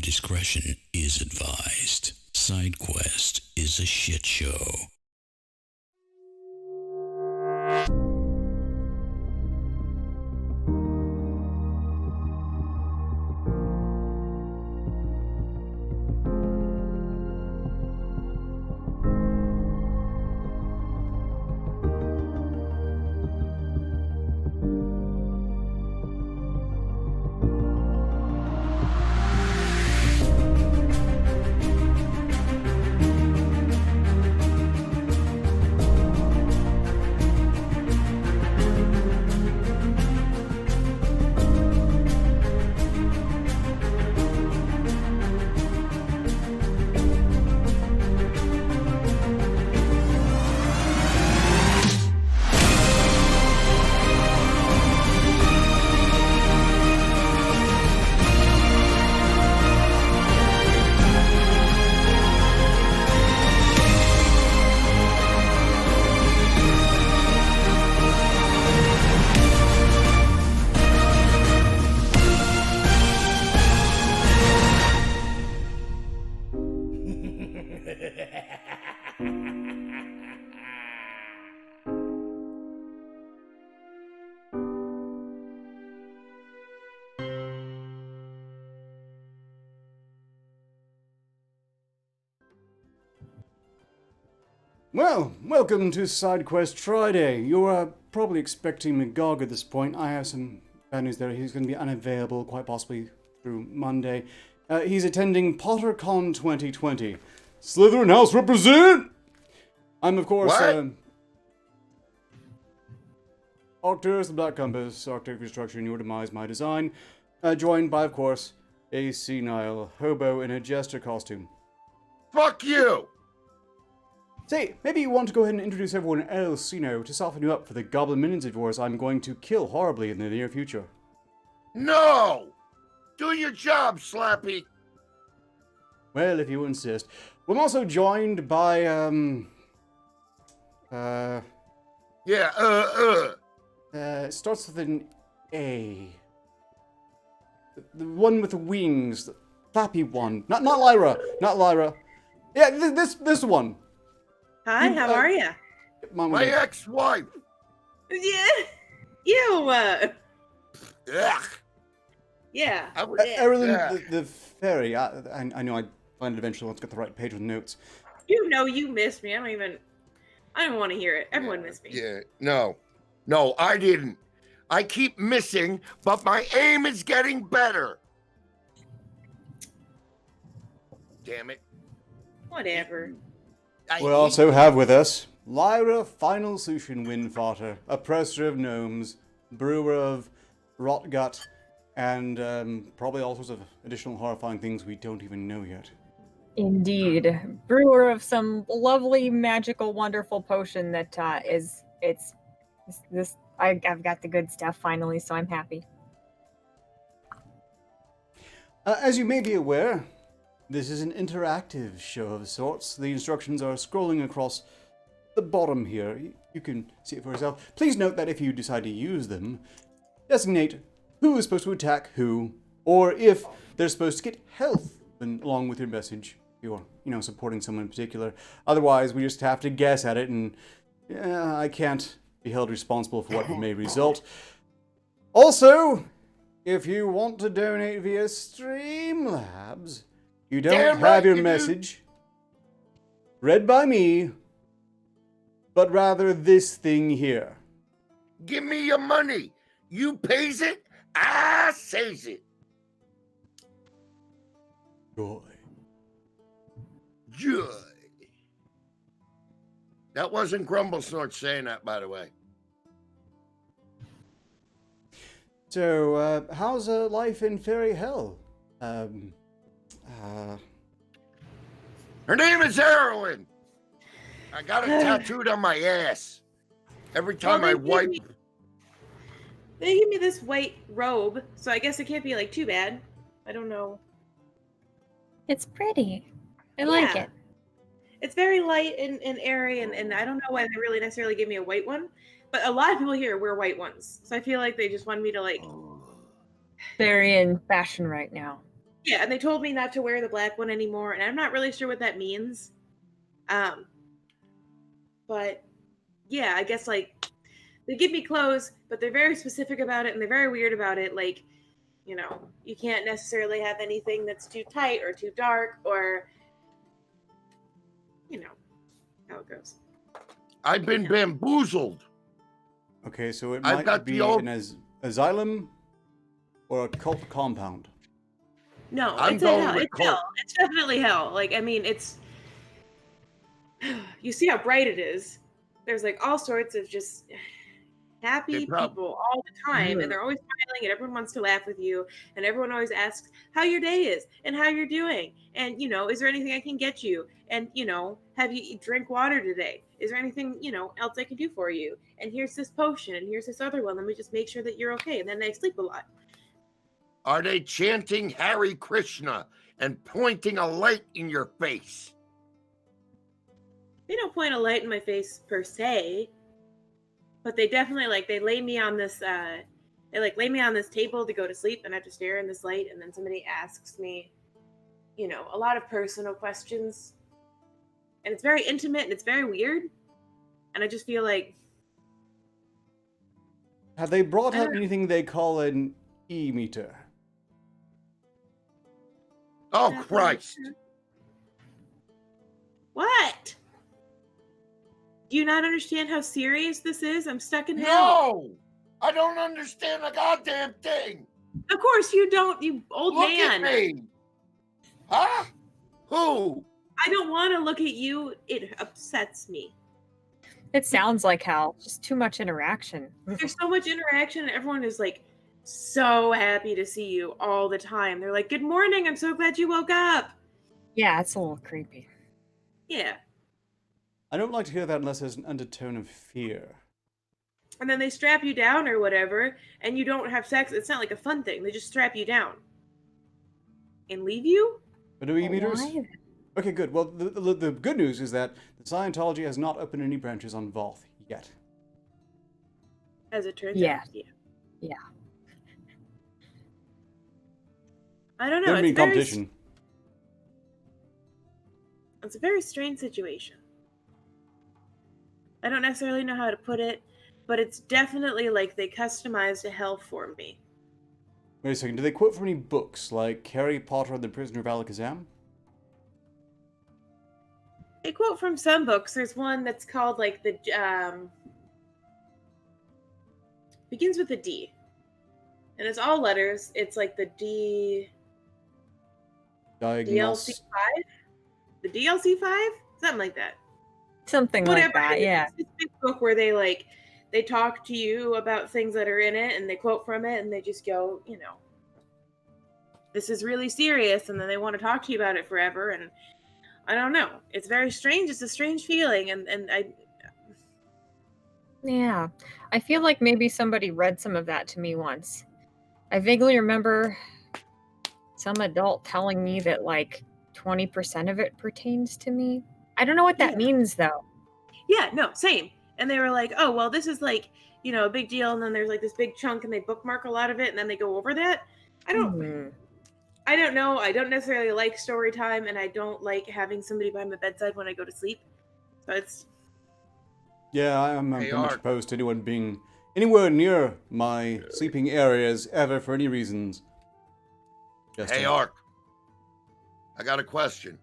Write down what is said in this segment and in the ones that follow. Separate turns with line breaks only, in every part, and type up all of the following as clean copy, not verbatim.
discretion is advised. Side Quest is a shit show.
Well, welcome to Side Quest Friday. You're probably expecting Magog at this point. I have some bad news there. He's going to be unavailable, quite possibly through Monday. He's attending PotterCon 2020. Slytherin House represent! I'm, of course, Arcturus, the Black Compass, Arctic Construction, Your Demise, My Design. Joined by, of course, a senile hobo in a jester costume.
Fuck you!
Say, maybe you want to go ahead and introduce everyone else, to soften you up for the goblin minions of yours I'm going to kill horribly in the near future.
No! Do your job, Slappy!
Well, if you insist. I'm also joined by, it starts with an A. The one with the wings, the flappy one. Not Lyra, not Lyra. Yeah, this one.
Hi, how are you?
My ex-wife!
Yeah. You,
Ugh.
Yeah.
Erilyn, the fairy. I know I'd find it eventually. Let's get the right page with notes.
You know you missed me. I don't even want to hear it. Everyone missed me.
Yeah, no, I didn't. I keep missing, but my aim is getting better. Damn it.
Whatever.
We also have with us Lyra Final Sushin Windfarter, oppressor of gnomes, brewer of rot gut, and probably all sorts of additional horrifying things we don't even know yet.
Indeed. Brewer of some lovely, magical, wonderful potion that I've got the good stuff finally, so I'm happy.
As you may be aware, this is an interactive show of sorts. The instructions are scrolling across the bottom here. You can see it for yourself. Please note that if you decide to use them, designate who is supposed to attack who, or if they're supposed to get health along with your message. You're, supporting someone in particular. Otherwise, we just have to guess at it, and I can't be held responsible for what may result. Also, if you want to donate via Streamlabs, you don't have your message read by me, but rather this thing here.
Give me your money. You pays it, I says it.
Joy.
That wasn't Grumble Snort saying that, by the way.
So, how's life in Fairy Hell?
Her name is Heroin. I got it tattooed on my ass. Every time I wipe.
They give me this white robe, so I guess it can't be too bad. I don't know.
It's pretty. I like it.
It's very light and airy, and I don't know why they really necessarily give me a white one. But a lot of people here wear white ones, so I feel like they just wanted me to
Very in fashion right now.
Yeah, and they told me not to wear the black one anymore, and I'm not really sure what that means. But yeah, I guess like they give me clothes, but they're very specific about it and they're very weird about it. Like, you can't necessarily have anything that's too tight or too dark or, how it goes.
I've been bamboozled.
Okay, so it
I've
might
got
be
the old-
an asylum or a cult compound.
No,
I'm
it's a
going
hell.
with
It's
cult.
hell. It's definitely hell. Like, I mean, it's. You see how bright it is. There's like all sorts of just happy people all the time, and they're always smiling, and everyone wants to laugh with you, and everyone always asks how your day is and how you're doing, and is there anything I can get you, and have you drink water today? Is there anything else I can do for you? And here's this potion, and here's this other one. Let me just make sure that you're okay, and then I sleep a lot.
Are they chanting Hare Krishna and pointing a light in your face?
They don't point a light in my face per se, but they definitely they lay me on this lay me on this table to go to sleep, and I have to stare in this light, and then somebody asks me a lot of personal questions, and it's very intimate and it's very weird, and I just feel like
Have they brought up anything they call an e-meter?
Oh, Christ.
What? Do you not understand how serious this is? I'm stuck in hell.
No! I don't understand a goddamn thing.
Of course you don't, you old
Look
man.
at me. Huh? Who?
I don't want to look at you. It upsets me.
It sounds like hell. Just too much interaction.
There's so much interaction, and everyone is so happy to see you all the time. They're like, "Good morning. I'm so glad you woke up."
Yeah, it's a little creepy.
Yeah.
I don't like to hear that unless there's an undertone of fear.
And then they strap you down or whatever, and you don't have sex. It's not like a fun thing. They just strap you down and leave you.
But are e-meters?
Why?
Okay, good. Well, the good news is that Scientology has not opened any branches on Volth yet.
As it turns
Yeah.
out.
Yeah.
I don't know.
There be competition.
It's a very strange situation. I don't necessarily know how to put it, but it's definitely like they customized a hell for me.
Wait a second. Do they quote from any books like Harry Potter and the Prisoner of Alakazam?
They quote from some books. There's one that's called begins with a D, and it's all letters. It's like the DLC 5, the DLC 5, something like that.
Something like that, yeah.
It's this big book where they talk to you about things that are in it, and they quote from it, and they just go, this is really serious, and then they want to talk to you about it forever, and I don't know. It's very strange. It's a strange feeling, and I...
Yeah. I feel like maybe somebody read some of that to me once. I vaguely remember some adult telling me that 20% of it pertains to me. I don't know what that means, though.
Yeah, no, same. And they were like, oh, well, this is a big deal, and then there's this big chunk, and they bookmark a lot of it, and then they go over that. I don't know. I don't necessarily like story time, and I don't like having somebody by my bedside when I go to sleep. So it's...
Yeah, I'm pretty much opposed to anyone being anywhere near my sleeping areas ever for any reasons.
Hey, Ark. I got a question.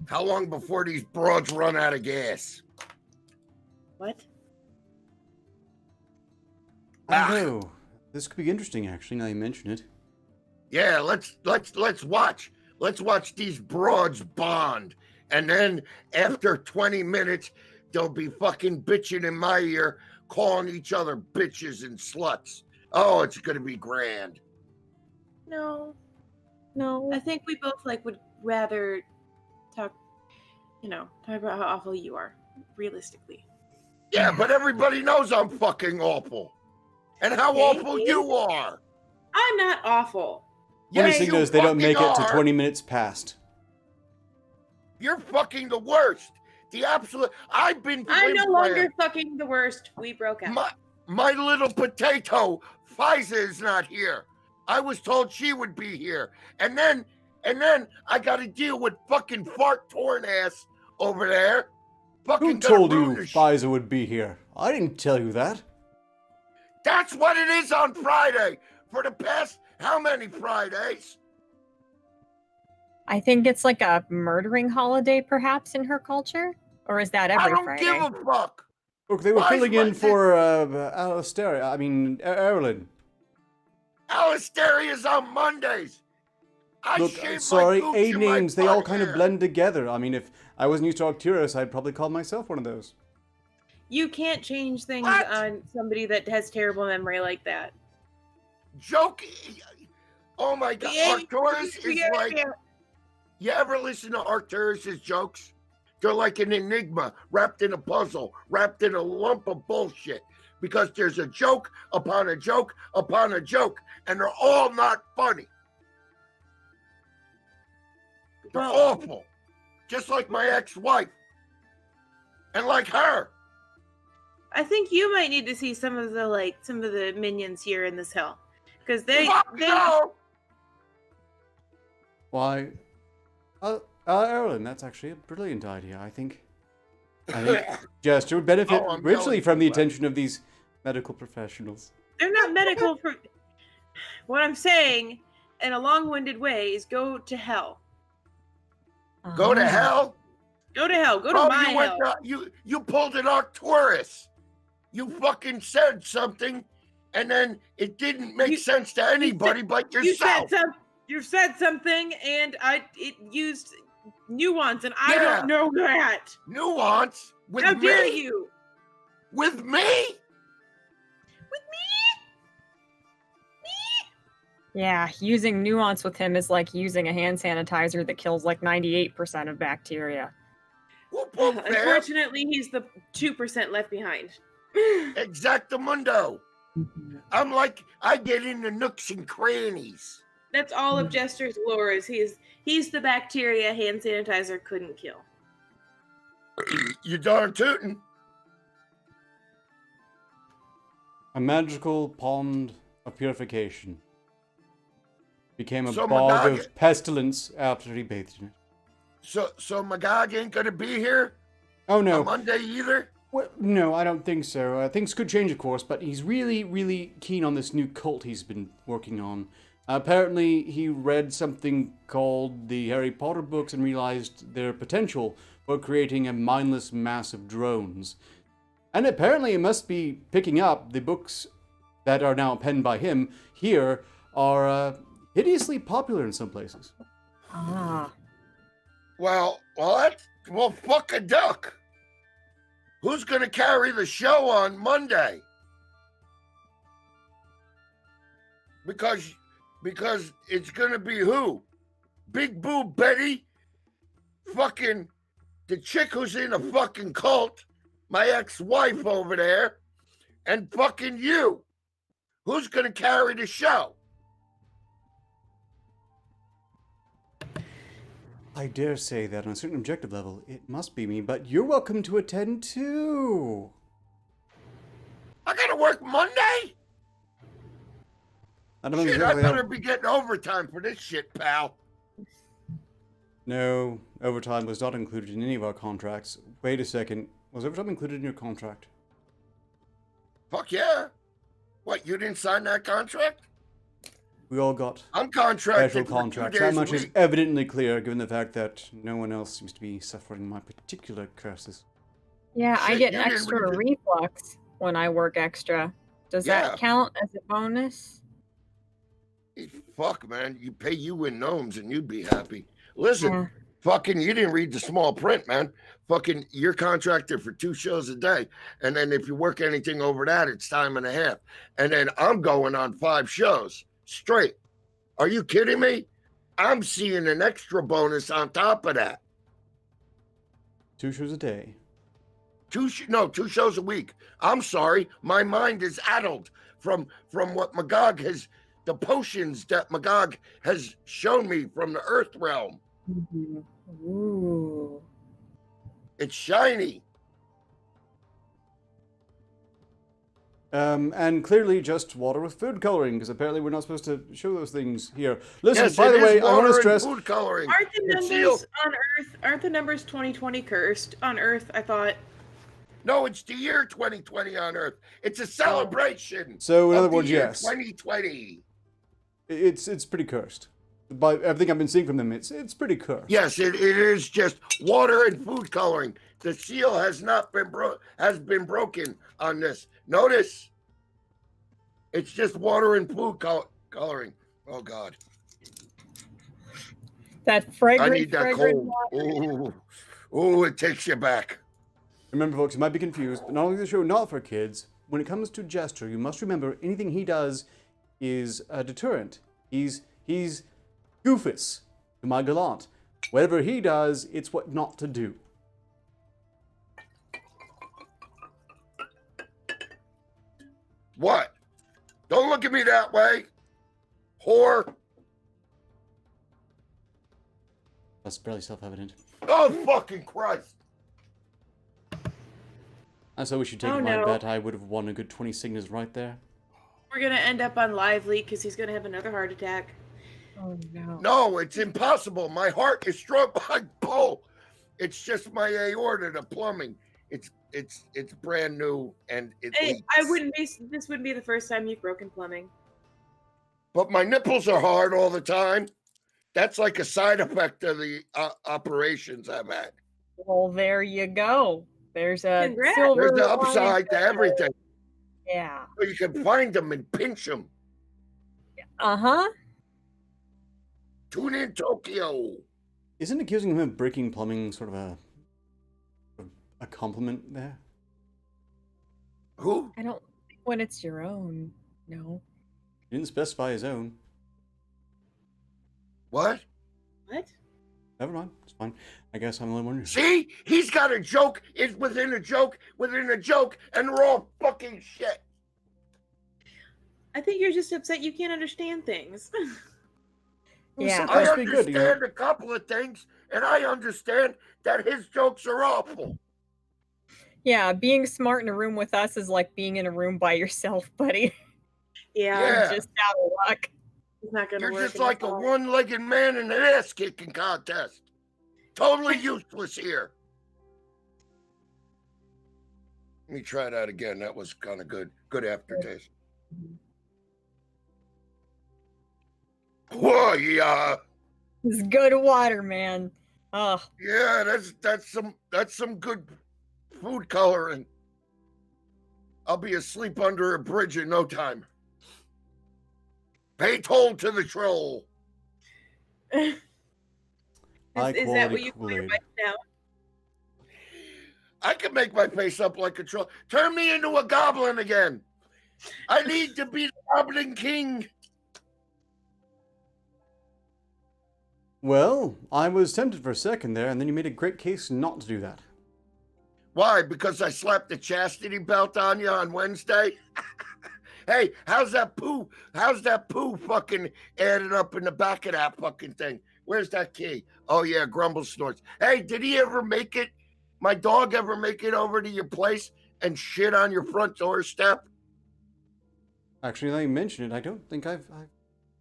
How long before these broads run out of gas?
What?
I don't know. This could be interesting, actually, now you mention it.
Yeah, let's watch. Let's watch these broads bond. And then after 20 minutes, they'll be fucking bitching in my ear, calling each other bitches and sluts. Oh, it's gonna be grand.
No. I think we both would rather talk about how awful you are, realistically.
Yeah, but everybody knows I'm fucking awful. And how awful you are.
I'm not awful.
Funny thing is, they don't make it to 20 minutes past.
You're fucking the worst. The absolute... I'm
no longer fucking the worst. We broke out.
My little potato, Pfizer, is not here. I was told she would be here. And then I got to deal with fucking fart torn ass over there. Fucking
Who told you Pfizer would be here? I didn't tell you that.
That's what it is on Friday. For the past how many Fridays?
I think it's like a murdering holiday, perhaps, in her culture? Or is that every Friday?
I don't give a fuck.
Look, they were filling in for Erilyn.
Alistaria's on Mondays.
Look, sorry, A names, they all kind of blend together. I mean, if I wasn't used to Arcturus, I'd probably call myself one of those.
You can't change things on somebody that has terrible memory like that.
Joke. Oh my God. Arcturus is like... You ever listen to Arcturus's jokes? They're like an enigma, wrapped in a puzzle, wrapped in a lump of bullshit. Because there's a joke upon a joke upon a joke, and they're all not funny. They're awful. Just like my ex-wife. And like her.
I think you might need to see some of the minions here in this hill. Because they
no!
Why, Erilyn, that's actually a brilliant idea, I think. Jester would benefit richly from the attention of these medical professionals.
They're not medical. What I'm saying, in a long-winded way, is go to hell.
Go to hell?
Go to hell. Go to my hell.
You pulled an Arcturus. You fucking said something, and then it didn't make sense to anybody but yourself.
You said something, and it used nuance, and I don't know that.
Nuance? With
How
me?
dare you?
With me?
With me?
Yeah, using nuance with him is like using a hand sanitizer that kills like 98% of bacteria.
Unfortunately, he's the 2% left behind.
Exactamundo. I'm like, I get into nooks and crannies.
That's all of Jester's lore is he's the bacteria hand sanitizer couldn't kill.
You darn tootin'.
A magical pond of purification became a bog of pestilence after he bathed in it.
So Magog ain't gonna be here?
Oh no.
On Monday either?
Well, no, I don't think so. Things could change, of course, but he's really, really keen on this new cult he's been working on. Apparently, he read something called the Harry Potter books and realized their potential for creating a mindless mass of drones. And apparently, it must be picking up the books that are now penned by him here are hideously popular in some places.
Ah.
Well, fuck a duck. Who's gonna carry the show on Monday? Because it's gonna be who? Big Boo Betty? Fucking the chick who's in a fucking cult, my ex-wife over there, and fucking you. Who's gonna carry the show?
I dare say that on a certain objective level, it must be me, but you're welcome to attend too.
I gotta work Monday?
I don't
Shit, I better be getting overtime for this shit, pal.
No, overtime was not included in any of our contracts. Wait a second. Was overtime included in your contract?
Fuck yeah. What, you didn't sign that contract?
We all got
I'm contracted
special contracts. That much is evidently clear, given the fact that no one else seems to be suffering my particular curses.
Yeah, I get an extra reflux when I work extra. Does that count as a bonus?
Fuck, man. You pay you in gnomes and you'd be happy. Listen, fucking, you didn't read the small print, man. Fucking, you're contracted for 2 shows a day. And then if you work anything over that, it's time and a half. And then I'm going on 5 shows straight. Are you kidding me? I'm seeing an extra bonus on top of that.
2 shows a day.
2 shows a week. I'm sorry. My mind is addled from what Magog has, the potions that Magog has shown me from the earth realm.
Mm-hmm. Ooh.
It's shiny.
And clearly just water with food coloring, because apparently we're not supposed to show those things here. Listen,
Yes,
by
it
the
is
way, I want to
water and
stress...
food coloring.
Aren't the
It's
numbers on Earth? Aren't the numbers 2020 cursed on Earth? I thought.
No, it's the year 2020 on Earth. It's a celebration.
So, in
of
other
the
words,
year
yes.
2020.
It's pretty cursed. By everything I've been seeing from them, it's pretty cursed.
Yes, it is just water and food coloring. The seal has not been broken on this. Notice, it's just water and food coloring. Oh God,
That fragrant,
I need that
fragrant
cold. Ooh, it takes you back.
Remember, folks, you might be confused, but not only is the show not for kids, when it comes to Jester, you must remember anything he does is a deterrent. He's Goofus to my gallant. Whatever he does, it's what not to do.
What? Don't look at me that way, whore.
That's barely self-evident.
Oh, fucking Christ.
I so we should take my bet. I would have won a good 20 signals right there.
We're gonna end up on live leak because he's gonna have another heart attack.
Oh no.
No, it's impossible. My heart is struck by bull. It's just my aorta, the plumbing. It's brand new and it leaks.
This wouldn't be the first time you've broken plumbing.
But my nipples are hard all the time. That's like a side effect of the operations I've had.
Well, there you go. There's a
Congrats.
silver
There's the
lining.
upside to everything.
Yeah.
So you can find them and pinch them.
Uh-huh.
Tune in Tokyo.
Isn't accusing him of breaking plumbing sort of a compliment there?
Who?
I don't think when it's your own. No.
He didn't specify his own.
What?
What?
Never mind. It's fine. I guess I'm a little wondering.
See? He's got a joke. It's within a joke, and they're all fucking shit.
I think you're just upset you can't understand things.
Yeah.
I
Must be good,
understand a couple of things, and I understand that his jokes are awful.
Yeah, being smart in a room with us is like being in a room by yourself, buddy.
Yeah.
Just out of luck.
It's not gonna
You're
work.
just like a one-legged man in an ass-kicking contest. Totally useless here. Let me try that again. That was kind of good. Good aftertaste. Whoa, yeah.
It's good water, man. Oh,
Yeah, that's some good food coloring. I'll be asleep under a bridge in no time. Pay toll to the troll.
Is that what you call your
Kool-Aid.
wife now?
I can make my face up like a troll. Turn me into a goblin again. I need to be the Goblin King.
Well, I was tempted for a second there, and then you made a great case not to do that.
Why? Because I slapped the chastity belt on you on Wednesday? Hey, how's that poo fucking added up in the back of that fucking thing? Where's that key? Oh, yeah, Grumble snorts. Hey, did he ever make it? My dog ever make it over to your place and shit on your front doorstep?
Actually, now you mention it, I don't think I've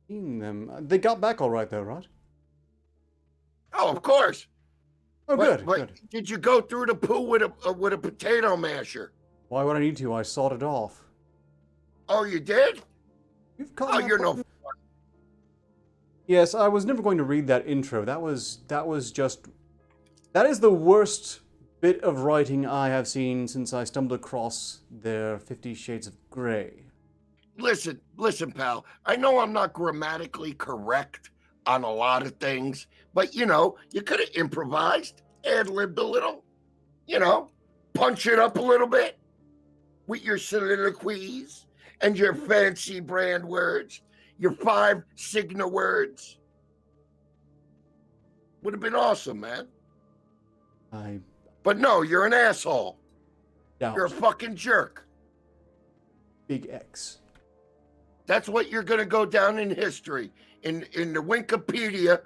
seen them. They got back all right, though, right?
Oh, of course.
Oh,
But
good.
did you go through the poo with a potato masher?
Why would I need to? I sawed it off.
Oh, you did?
You've caught
Oh,
my
you're
point.
no.
Yes, I was never going to read that intro. That is the worst bit of writing I have seen since I stumbled across their 50 Shades of Grey.
Listen, pal. I know I'm not grammatically correct on a lot of things, but you could have improvised, ad-libbed a little, punch it up a little bit with your soliloquies and your fancy brand words, your 5 Signa words. Would have been awesome, man. But no, you're an asshole.
Doubt.
You're a fucking jerk.
Big X.
That's what you're going to go down in history, in the Wikipedia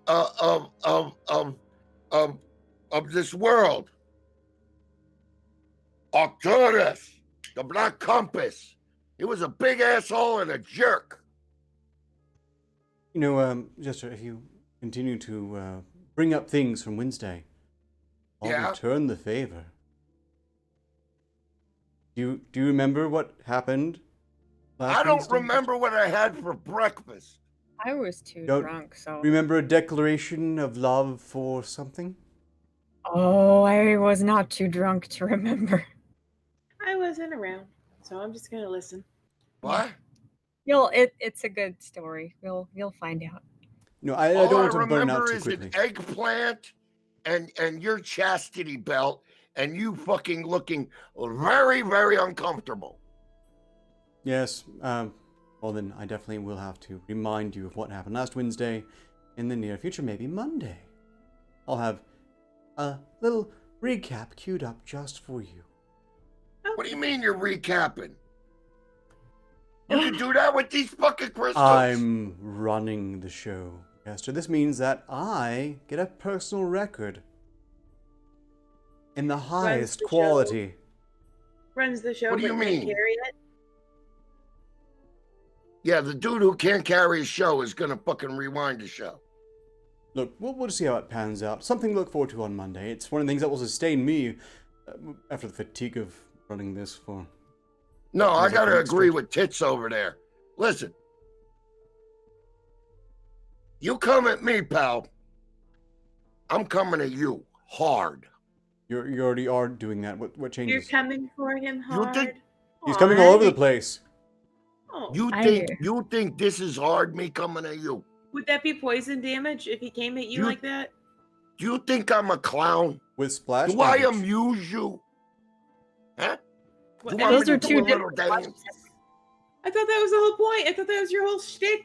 of this world. Arcturus, The Black Compass. He was a big asshole and a jerk.
You know, Jester, if you continue to bring up things from Wednesday, I'll return the favor. Do you remember what happened last
I don't
Wednesday?
remember what I had for breakfast.
I was too
Don't
drunk, so.
Remember a declaration of love for something?
Oh, I was not too drunk to remember.
I wasn't around, so I'm just gonna listen.
What?
It's a good story. You'll find out.
No, I
All
don't
I
want to burn out
remember
too
is
quickly.
an eggplant and your chastity belt and you fucking looking very, very uncomfortable.
Yes, well then I definitely will have to remind you of what happened last Wednesday in the near future, maybe Monday. I'll have a little recap queued up just for you.
What do you mean you're recapping? You can do that with these fucking crystals?
I'm running the show, Esther. This means that I get a personal record in the highest quality.
Runs the show,
What do you
but can't
mean?
carry it.
Yeah, the dude who can't carry a show is gonna fucking rewind the show.
Look, we'll see how it pans out. Something to look forward to on Monday. It's one of the things that will sustain me after the fatigue of running this for...
No, I
Sounds like
gotta
an
agree
expert.
with Tits over there. Listen. You come at me, pal. I'm coming at you hard.
You already are doing that. What
You're
changes?
coming for him hard.
think-
He's coming all over the place.
Oh.
You think this is hard, me coming at you?
Would that be poison damage if he came at you like that?
Do you think I'm a clown?
With splash
Do I
damage.
amuse you? Huh?
What-
You want
Those
me
are
to
two
do a little
different
dance?
I thought that was the whole point. I thought that was your whole shtick,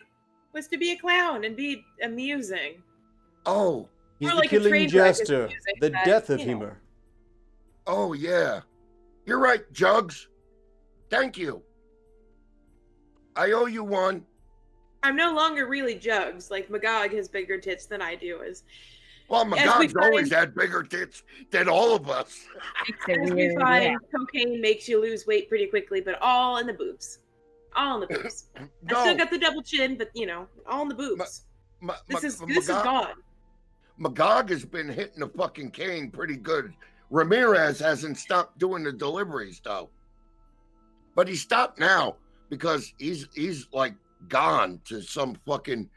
was to be a clown and be amusing.
Oh,
He's
Or
the
like a
killing
train wreck is
jester,
music
the
that,
death of
you know.
humor.
oh yeah. You're right, Jugs. Thank you. I owe you one.
I'm no longer really Jugs. Like Magog has bigger tits than I do.
Well,
As we
Magog's always
find-
had bigger tits than all of us.
Makes it
As we
weird,
find,
yeah.
cocaine makes you lose weight pretty quickly, but all in the boobs. All in the boobs. I still got the double chin, but all in the boobs. This is gone.
Magog has been hitting the fucking cane pretty good. Ramirez hasn't stopped doing the deliveries though. But he stopped now because he's like gone to some fucking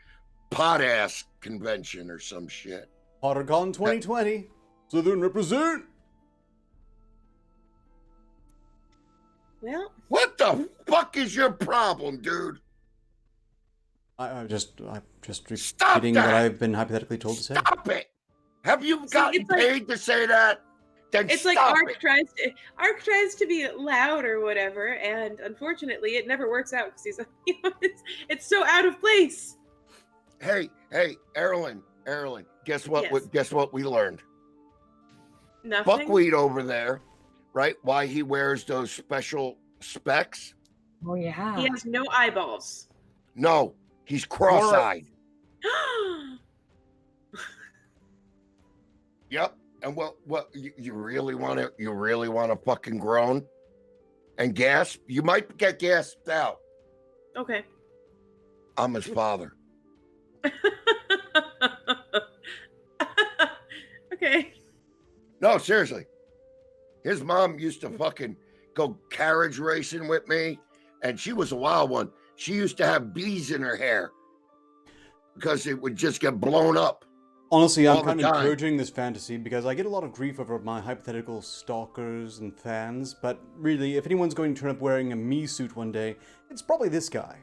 pot ass convention or some shit.
PotterCon 2020. Southern represent.
Well,
What the fuck is your problem, dude?
I'm just
Stop
repeating
that!
what I've been hypothetically told to say.
Stop it! Have you gotten
it's like-
paid to say that? Then
it's like
stop
Ark
it.
tries to be loud or whatever, and unfortunately, it never works out because he's it's so out of place.
Hey, Erlen, guess what?
Yes.
Guess what we learned?
Nothing.
Buckwheat over there, right? Why he wears those special specs?
Oh yeah.
He has no eyeballs.
No, he's cross-eyed. Yep. And what you really want to fucking groan and gasp? You might get gasped out.
Okay.
I'm his father.
Okay.
No, seriously. His mom used to fucking go carriage racing with me, and she was a wild one. She used to have bees in her hair because it would just get blown up.
Honestly, I'm
all the
kind of
time.
encouraging this fantasy because I get a lot of grief over my hypothetical stalkers and fans, but really, if anyone's going to turn up wearing a me suit one day, it's probably this guy.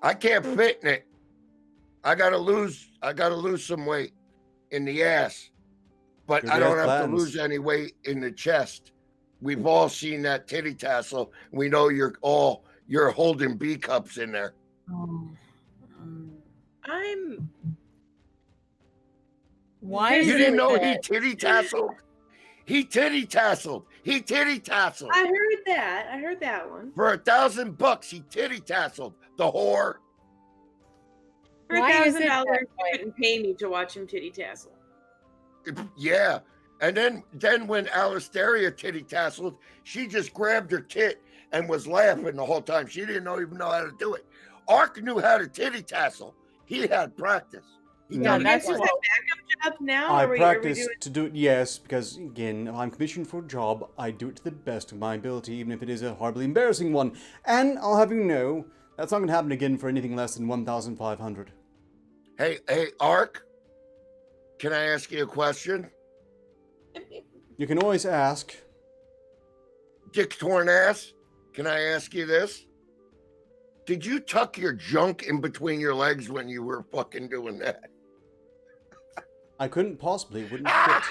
I can't fit in it. I gotta lose some weight in the ass, but
Good
I don't have
plans.
to lose any weight in the chest. We've all seen that titty tassel. We know you're holding B cups in there.
Oh. Why is
You
it
didn't know
that-
he titty tasseled? He titty tasseled. He titty tasseled.
I heard that. I heard that one.
For $1,000, he titty tasseled. The whore.
For
Why is it
$1,000,
that
you
way?
couldn't pay me to watch him titty tassel.
Yeah. And then when Alistaria titty tasseled, she just grabbed her tit and was laughing the whole time. She didn't even know how to do it. Ark knew how to titty tassel. He had practice. He
No,
You guys just have backup jobs now?
I
or are
practice
we doing...
to do it, yes, because again, if I'm commissioned for a job, I do it to the best of my ability, even if it is a horribly embarrassing one. And I'll have you know, that's not going to happen again for anything less than 1,500.
Hey, Ark, can I ask you a question?
You can always ask.
Dick Torn Ass, can I ask you this? Did you tuck your junk in between your legs when you were fucking doing that?
I couldn't possibly, it wouldn't fit.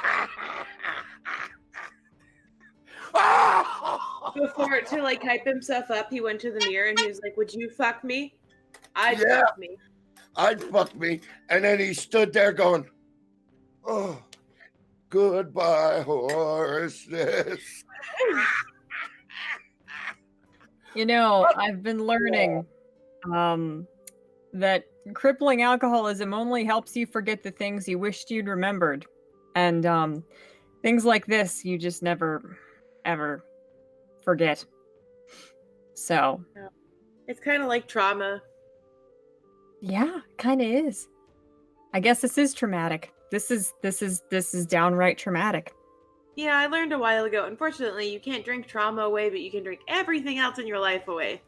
Before, to like hype himself up, he went to the mirror and he was like, would you fuck me? I'd
Yeah.
fuck me.
I'd fuck me. And then he stood there going, oh, goodbye, horses.
You know, I've been learning that crippling alcoholism only helps you forget the things you wished you'd remembered. And things like this, you just never, ever forget. So.
It's kind of like trauma.
Yeah, kind of is. I guess this is traumatic. This is downright traumatic.
Yeah, I learned a while ago. Unfortunately, you can't drink trauma away, but you can drink everything else in your life away.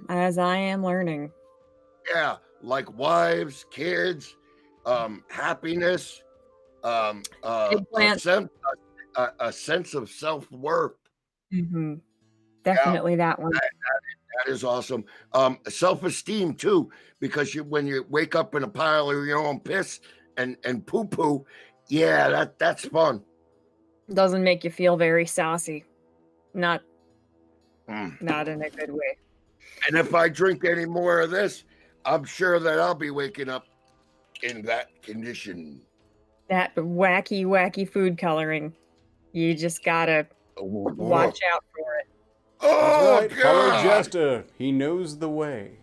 As I am learning.
Yeah, like wives, kids, happiness, a sense of self-worth.
Mm-hmm. Definitely that one.
That is awesome. Self-esteem too, because when you wake up in a pile of your own piss and poo-poo, yeah, that's fun.
Doesn't make you feel very saucy. Not in a good way.
And if I drink any more of this, I'm sure that I'll be waking up in that condition.
That wacky food coloring. You just gotta watch out for it.
Oh,
that's right, follow Jester. He knows the way.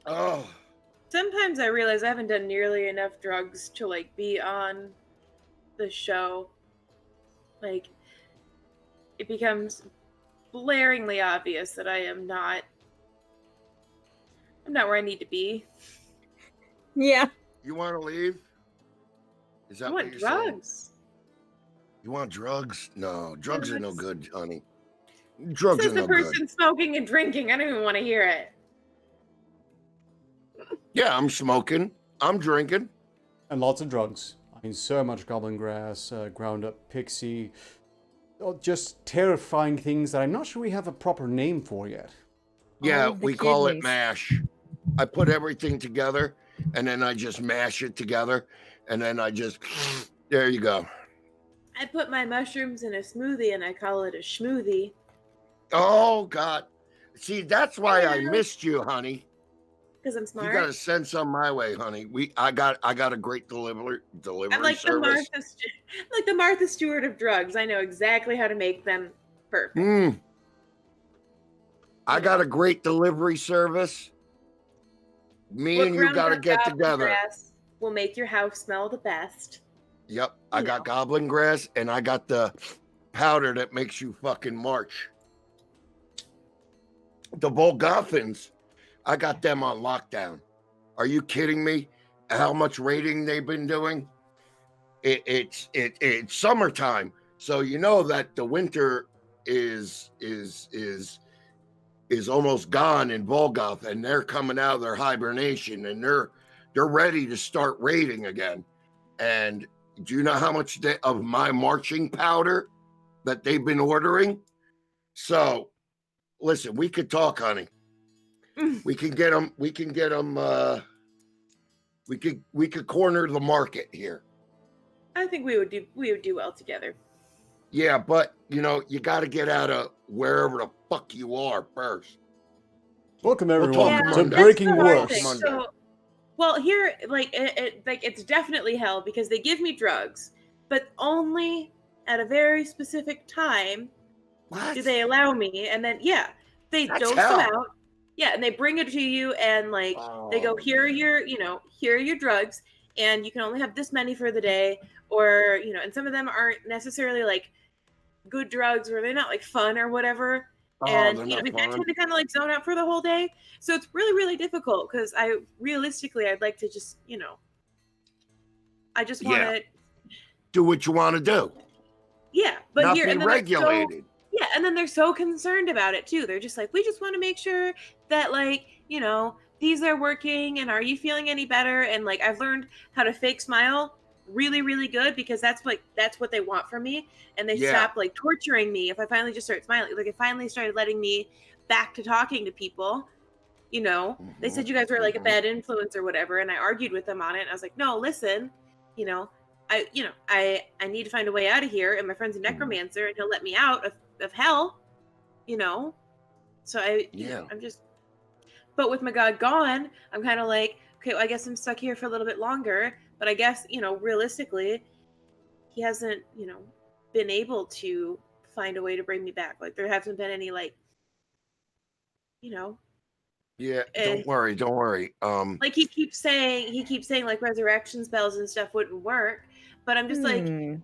Oh.
Sometimes I realize I haven't done nearly enough drugs to like be on the show. Like, it becomes blaringly obvious that I'm not where I need to be.
Yeah.
You want to leave? Is that
I
what
want
you're
drugs.
saying? You want drugs? No, drugs are no good, honey. Drugs
Says
are
the
no
person
good.
smoking and drinking. I don't even want to hear it.
Yeah, I'm smoking. I'm drinking.
And lots of drugs. I mean, so much goblin grass, ground up pixie. Just terrifying things that I'm not sure we have a proper name for yet.
Yeah, we call it
kidneys.
mash. I put everything together, and then I just mash it together, and then I just, there you go.
I put my mushrooms in a smoothie and I call it a schmoothie.
Oh, God. See, that's why I missed you, honey.
Because I'm smart.
You got to send some my way, honey. I got a great delivery
I'm like
service.
the Martha Stewart of drugs. I know exactly how to make them perfect.
I got a great delivery service. Me and you got to get together.
Will make your house smell the best.
Yep, I got goblin grass, and I got the powder that makes you fucking march. The Volgothans, I got them on lockdown. Are you kidding me? How much raiding they've been doing? It's summertime, so you know that the winter is almost gone in Volgoth, and they're coming out of their hibernation, and they're ready to start raiding again. And do you know how much of my marching powder that they've been ordering? So, listen, we could talk, honey. We can get them. We can get them. We could corner the market here.
I think we would do well together.
Yeah, but you got to get out of wherever the fuck you are first.
Welcome everyone to
Monday.
Breaking Works.
So, well, here, it's definitely hell because they give me drugs, but only at a very specific time do they allow me. And then, they dose them out. Yeah, and they bring it to you, and they go, here are your drugs, and you can only have this many for the day, or and some of them aren't necessarily like good drugs, or they're not like fun or whatever. And I tend to kind of like zone out for the whole day, so it's really, really difficult because I'd like to just I just want to
do what you want to do.
Yeah, but
not
here
be
and then
regulated.
And then they're so concerned about it too. They're just like, we just want to make sure that these are working, and are you feeling any better? And like I've learned how to fake smile really, really good, because that's what they want from me, and they stop like torturing me if I finally just start smiling. Like it finally started letting me back to talking to people. They said you guys were like a bad influence or whatever, and I argued with them on it. And I was like, no, listen, I need to find a way out of here, and my friend's a necromancer, and he'll let me out of hell, So I'm just. But with Magog gone, I'm kind of like, okay, well, I guess I'm stuck here for a little bit longer. But I guess realistically, he hasn't been able to find a way to bring me back. Like there hasn't been any like.
Yeah, don't worry.
Like he keeps saying like resurrection spells and stuff wouldn't work, but I'm just like,
because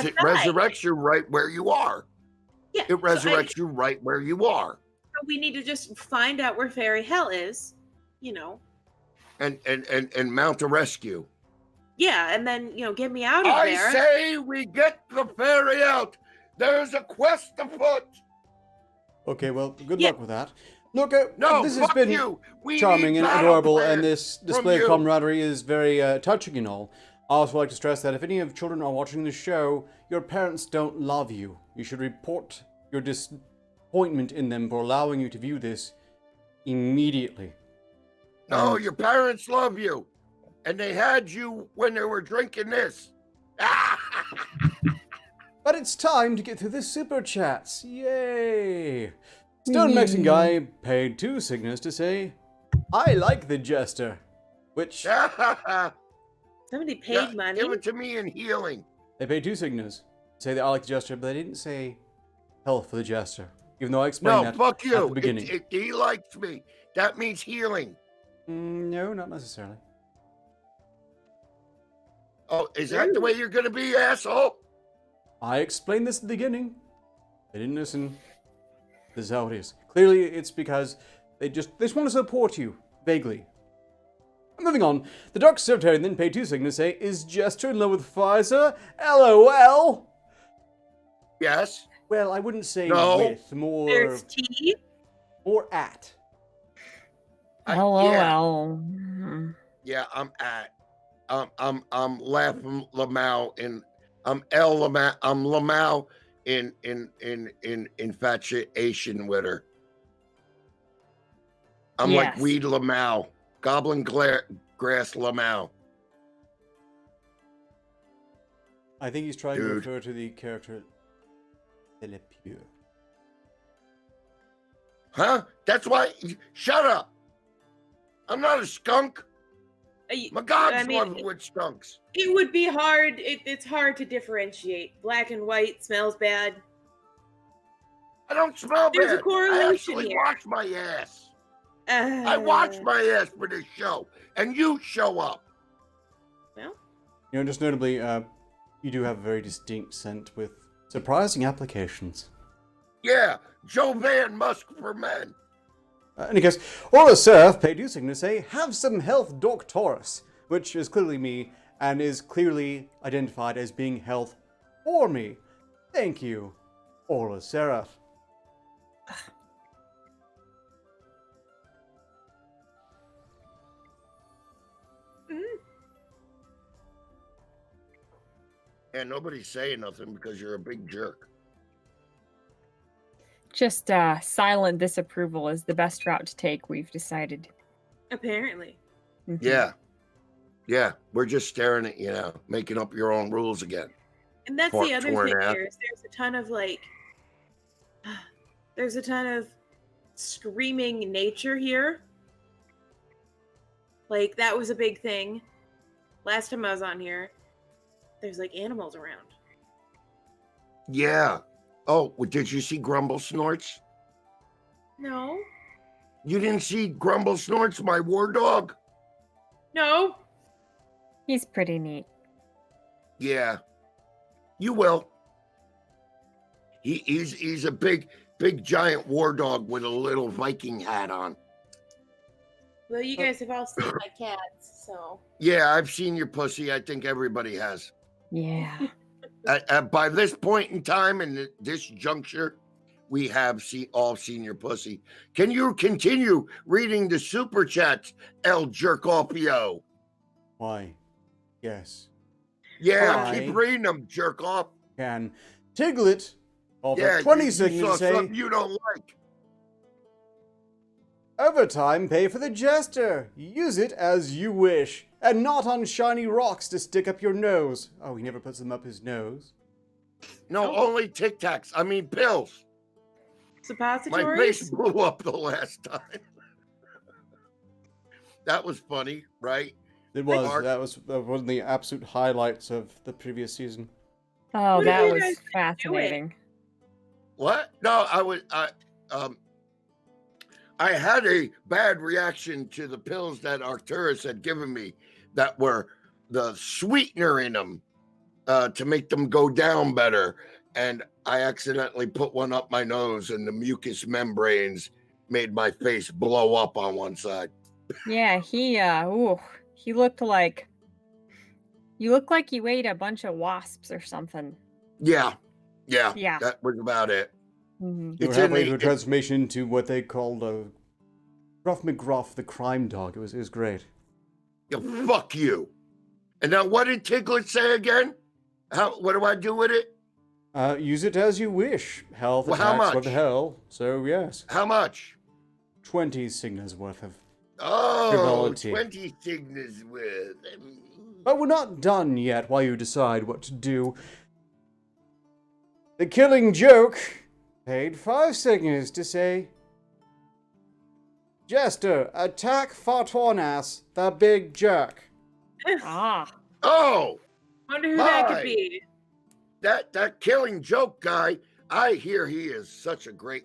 it resurrects you right where you are. Yeah, it resurrects you right where you are.
So we need to just find out where fairy hell is,
and mount a rescue.
Yeah, and then get me out of there.
I say we get the fairy out. There's a quest afoot.
Okay, well, good luck with that. Look, this has been
charming
and adorable, and this display of camaraderie is very touching and all. I also like to stress that if any of children are watching the show, your parents don't love you. You should report your disappointment in them for allowing you to view this immediately.
No, your parents love you, and they had you when they were drinking this.
But it's time to get through the super chats. Yay! Stone Mexican guy paid 2 Cygnus to say, I like the jester. Which...
Somebody paid money?
Give it to me in healing.
They paid 2 Cygnus to say that I like the jester, but they didn't say health for the jester. Even though I explained that
fuck you.
At the beginning.
He likes me. That means healing.
No, not necessarily.
Oh, is that the way you're going to be, asshole?
I explained this at the beginning. They didn't listen. This is how it is. Clearly, it's because they just want to support you, vaguely. Moving on, the Dark Secretary then paid 2 Cygnus to say, is Jester in love with Pfizer? LOL!
Yes.
Well, I wouldn't say with, more...
There's tea?
Or at.
LOL.
Yeah, I'm at. I'm laughing Lamau in... I'm Lamau in infatuation with her. I'm like Weed Lamau. Goblin Grass Lamau.
I think he's trying to refer to the character Telepure.
Huh? That's why... Shut up! I'm not a skunk. Magog's one with skunks.
It would be hard. It's hard to differentiate. Black and white smells bad.
I don't smell
There's
bad.
A correlation
I actually
here.
wash my ass. I wash my ass for this show, and you show up.
Well,
just notably, you do have a very distinct scent with surprising applications.
Yeah, Joe Van Musk for men.
In any case, Aura Seraph paid 2 Cygnus to say, have some health, Doc Taurus, which is clearly me, and is clearly identified as being health for me. Thank you, Aura Seraph.
And nobody's saying nothing because you're a big jerk.
Just silent disapproval is the best route to take, we've decided.
apparently.
Yeah. Yeah. We're just staring at you now, making up your own rules again.
And that's the other thing here is there's a ton of there's a ton of screaming nature here. Like that was a big thing. Last time I was on here, there's like animals around.
Yeah. Oh, did you see Grumble Snorts?
No.
You didn't see Grumble Snorts, my war dog?
No.
He's pretty neat.
Yeah, you will. He's a big giant war dog with a little Viking hat on.
Well, you guys have all seen my cats, so.
Yeah, I've seen your pussy. I think everybody has.
Yeah.
By this point in time and this juncture, we have all seen your pussy. Can you continue reading the super chats, El Jerkopio?
Why? Yes.
Yeah,
I
keep reading them, jerk off.
can. Tiglet, offer
Yeah,
20
you
seconds
saw
to say,
something you don't like.
overtime pay for the jester. Use it as you wish, and not on shiny rocks to stick up your nose. Oh, he never puts them up his nose.
No, only Tic Tacs. I mean pills. My face
Suppositories?
blew up the last time. That was funny, right?
It was.
Mark?
That was one of the absolute highlights of the previous season.
Oh,
What
that
are you
was
guys doing?
fascinating.
What? No, I had a bad reaction to the pills that Arcturus had given me that were the sweetener in them to make them go down better. And I accidentally put one up my nose and the mucous membranes made my face blow up on one side.
Yeah, he looked like you ate a bunch of wasps or something.
Yeah.
Yeah.
That was about it.
Mm-hmm.
They were
It's in
halfway
the-
to a transformation into what they called Gruff McGruff, the crime dog. It was great.
Yeah, fuck you. And now what did Tiglet say again? What do I do with it?
Use it as you wish. Health
Well, how
attacks
much?
with hell. So yes,
How much?
20 Cygna's worth of.
Oh,
Frivolity.
20 Cygnas with.
But we're not done yet while you decide what to do. The Killing Joke paid 5 Cygnas to say, Jester, attack Fartornas, the big jerk.
Ah.
Oh,
Wonder who that
My.
could be.
that Killing Joke guy, I hear he is such a great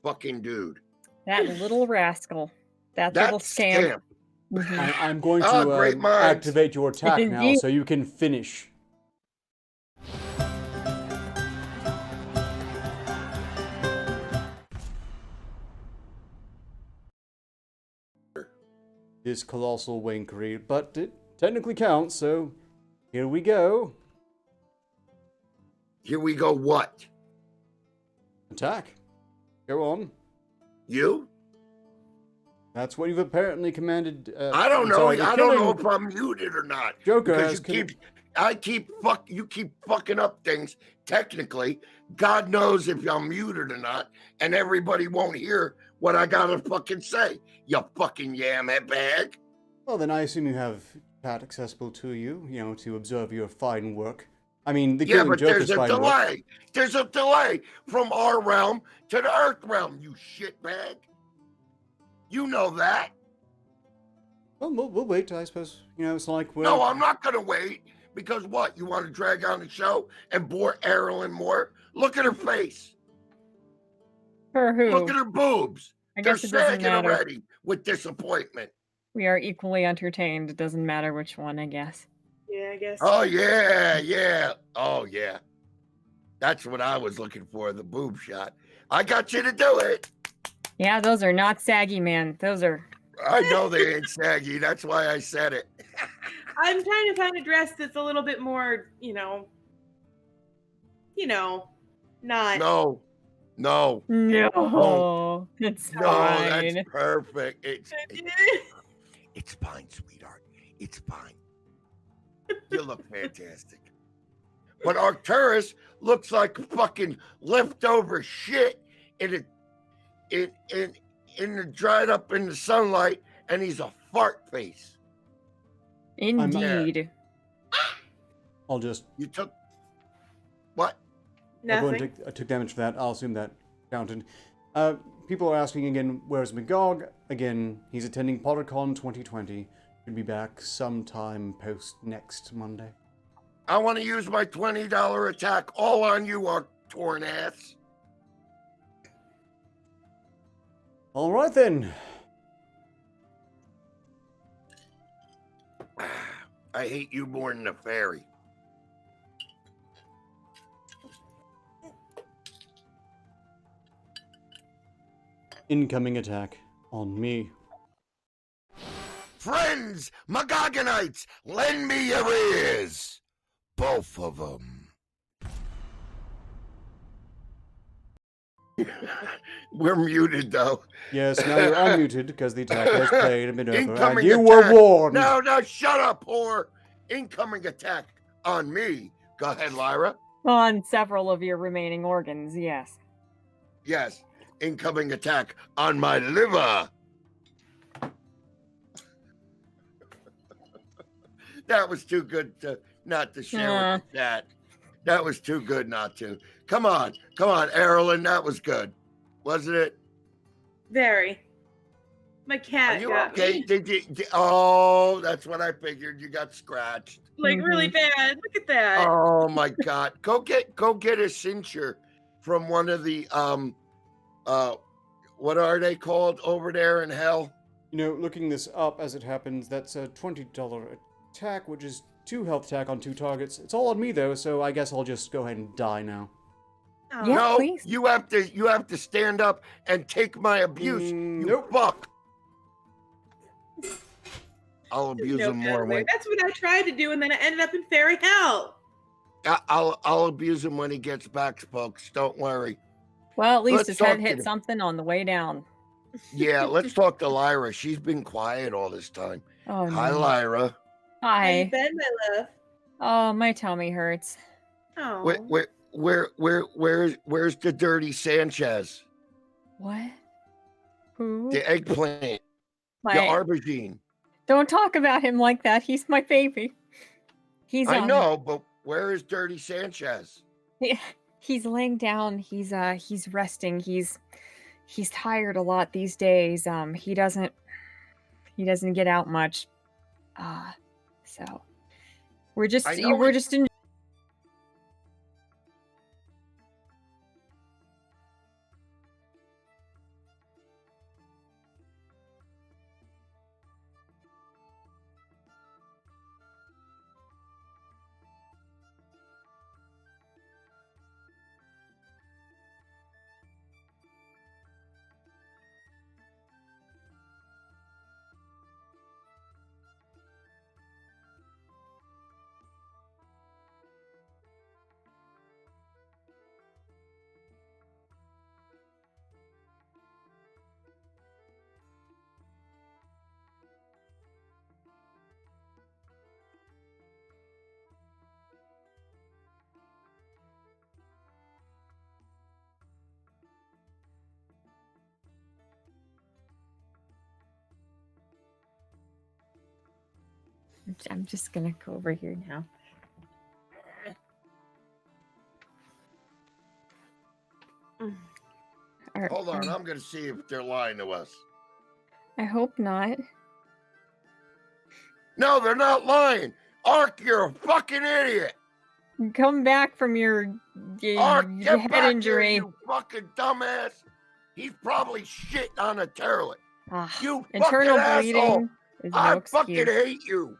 fucking dude.
That little rascal. That little scamp. Mhm.
I'm going
Ah,
to
great minds.
activate your attack now
Indeed.
so you can finish. This colossal wankery, but it technically counts, so here we go.
Here we go, what?
Attack. Go on.
You?
That's what you've apparently commanded.
I don't
I'm
know.
sorry, the
I don't know
Killing
if I'm muted or not.
Joker
Because
has
you keep fucking up things. Technically, God knows if I'm muted or not, and everybody won't hear what I gotta fucking say. You fucking yamhead bag.
Well, then I assume you have chat accessible to you, to observe your fine work. I mean, the
Yeah,
Killing
but
Joker's
there's a
fine work.
delay. There's a delay from our realm to the Earth realm. You shitbag. You know that.
Well, we'll wait, I suppose. It's like we're...
No, I'm not gonna wait. Because what? You want to drag on the show and bore Erilyn more? Look at her face.
For who?
Look at her boobs.
I
They're
guess it doesn't
sagging
matter.
already with disappointment.
We are equally entertained. It doesn't matter which one, I guess.
Yeah, I guess.
Oh yeah. Oh yeah. That's what I was looking for, the boob shot. I got you to do it.
Yeah, those are not saggy, man. Those are.
I know they ain't saggy. That's why I said it.
I'm trying to find a dress that's a little bit more, not.
No.
No, it's
No,
fine.
that's perfect. It's fine, sweetheart. It's fine. You look fantastic. But Arcturus looks like fucking leftover shit in the dried up in the sunlight, and he's a fart face.
Indeed.
I'll just...
You took what?
Nothing.
I took damage for that. I'll assume that counted. People are asking again, where's Magog? Again, he's attending PotterCon 2020. Should be back sometime post next Monday.
I want to use my $20 attack all on you, torn ass.
All right then.
I hate you more than a fairy.
Incoming attack on me.
Friends, Magogonites, lend me your ears. Both of them. We're muted, though.
Yes, now you're unmuted because the attack has played and been over.
Incoming
And you
attack.
were warned.
No, shut up, whore. Incoming attack on me. Go ahead, Lyra.
On several of your remaining organs, yes.
Yes, incoming attack on my liver. That was too good not to share with the chat. That was too good not to. Come on, Erilyn, that was good, wasn't it?
Very. My cat
Are you
got
okay?
me.
Oh, that's what I figured. You got scratched.
Like really bad. Look at that.
Oh my God! Go get a cincture from one of the what are they called over there in hell?
You know, looking this up as it happens, that's a $20 attack, which is 2 health attack on 2 targets. It's all on me though, so I guess I'll just go ahead and die now.
Oh.
Yeah,
No,
please.
you have to stand up and take my abuse. You
Nope.
fuck. I'll abuse him more when
That's what I tried to do, and then I ended up in fairy hell.
I'll abuse him when he gets back, folks. Don't worry.
Well, at least
Let's
his head
talk
hit
to-
something on the way down.
Yeah, let's talk to Lyra. She's been quiet all this time.
Oh, no.
Hi, Lyra.
How you
Hi.
been, my love?
Oh, my tummy hurts.
Oh.
Where's the dirty Sanchez?
What? Who?
The eggplant.
My...
The aubergine.
Don't talk about him like that. He's my baby. He's
I know, but where is dirty Sanchez?
He's laying down. He's resting. He's tired a lot these days. He doesn't get out much. So we're just in. I'm just gonna go over here now.
Hold on, I'm gonna see if they're lying to us.
I hope not.
No, they're not lying. Ark, you're a fucking idiot.
Come back from your
Ark, get
head
back
injury.
here, you fucking dumbass. He's probably shit on a toilet. You
Internal
fucking
bleeding
asshole.
is no
I
excuse.
fucking hate you.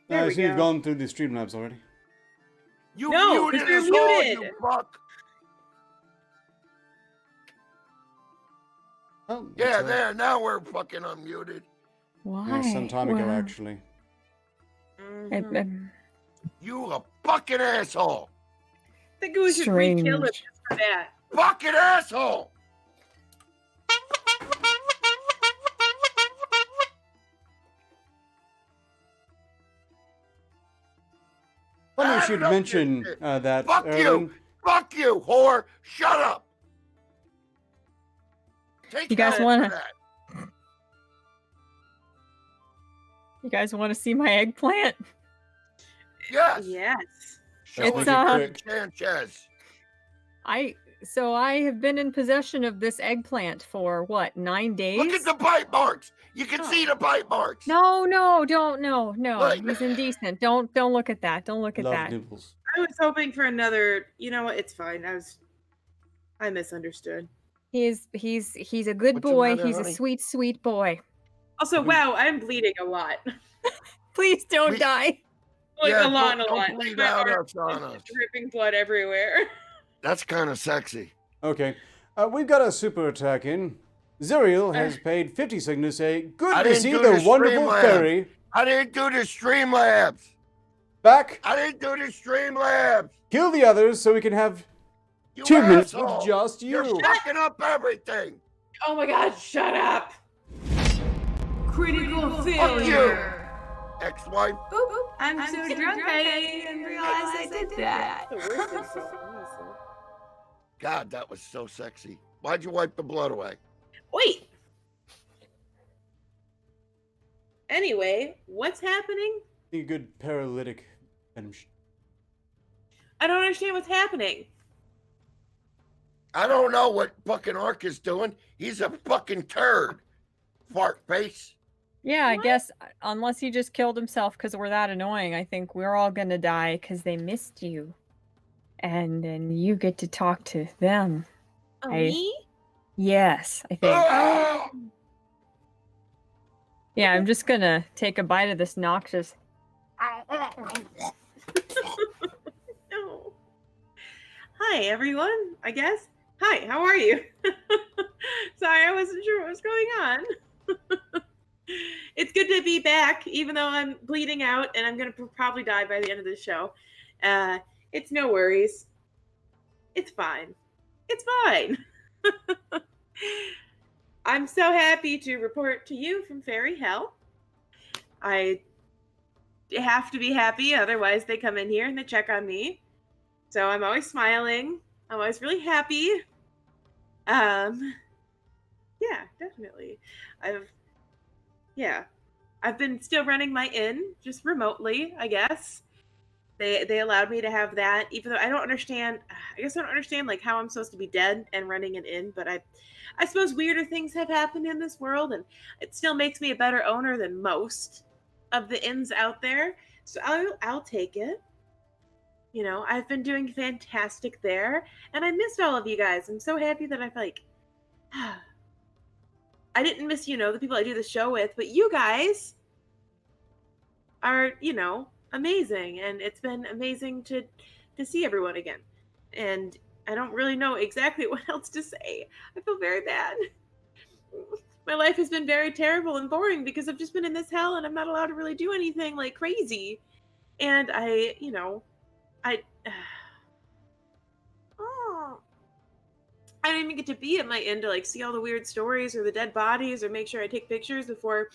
There we
So you've
go.
gone through the Streamlabs already.
You
No,
muted
you're
us all,
muted.
you fuck.
Oh,
Yeah,
that's,
there. Now we're fucking unmuted.
Why?
some time ago,
Well,
actually.
Mhm.
You a fucking asshole.
I think we should re-kill him
Strange.
just for that.
Fucking asshole.
Funny you
I
should
don't
mention
get it.
that.
Fuck you.
Erlen.
Fuck you, whore. Shut up. Take
You guys
credit
wanna-
for that.
You guys want to see my eggplant?
Yes.
Yes.
Show
It's,
us
quick.
Sanchez.
I have been in possession of this eggplant for what, 9 days?
Look at the bite marks. You can see the bite marks.
No, don't, no.
Look.
He's indecent. Don't look at that. Don't look at
Love
that.
nipples.
I was hoping for another. You know what? It's fine. I misunderstood.
He's a good
What's the
boy.
matter,
He's a
honey?
sweet, sweet boy.
Also, wow, I'm bleeding a lot.
Please don't
We-
die.
Like
Yeah,
a lot.
don't bleed
My
out
arms
on
just
us.
dripping blood everywhere.
That's kind of sexy.
Okay. We've got a super attack in. Zerial has paid 50 sign to say, good
I
to
didn't
see
do
the
the
wonderful
Streamlabs.
fairy
I didn't do the Streamlabs.
back.
I didn't do the Streamlabs.
Kill the others so we can have
You
2 minutes with
asshole.
just
You're
you.
fucking up everything.
Oh my god, shut up. Critical
Fuck you,
failure.
ex-wife.
Oop, I'm so drunk I didn't realize I did that. The worst insult, honestly.
God, that was so sexy. Why'd you wipe the blood away?
Wait. Anyway, what's happening?
A good paralytic venom.
I don't understand what's happening.
I don't know what fucking Ark is doing. He's a fucking turd. Fart face.
Yeah, I
What?
guess unless he just killed himself because we're that annoying, I think we're all gonna die because they missed you. And then you get to talk to them.
Oh,
I-
me?
Yes, I think.
Ah!
Yeah, I'm just gonna take a bite of this noxious.
No. Hi, everyone, I guess. Hi, how are you? Sorry, I wasn't sure what was going on. It's good to be back, even though I'm bleeding out and I'm going to probably die by the end of the show. It's no worries. It's fine. It's fine. I'm so happy to report to you from Fairy Hell. I have to be happy, otherwise they come in here and they check on me. So I'm always smiling. I'm always really happy. Yeah, definitely. I've been still running my inn just remotely, I guess. They allowed me to have that, even though I don't understand. I guess I don't understand like how I'm supposed to be dead and running an inn, but I suppose weirder things have happened in this world, and it still makes me a better owner than most of the inns out there. So I'll take it. You know, I've been doing fantastic there, and I missed all of you guys. I'm so happy that I've like, I didn't miss, the people I do the show with, but you guys are, amazing, and it's been amazing to see everyone again. And I don't really know exactly what else to say. I feel very bad. My life has been very terrible and boring because I've just been in this hell and I'm not allowed to really do anything like crazy. And I don't even get to be at my inn to like see all the weird stories or the dead bodies or make sure I take pictures before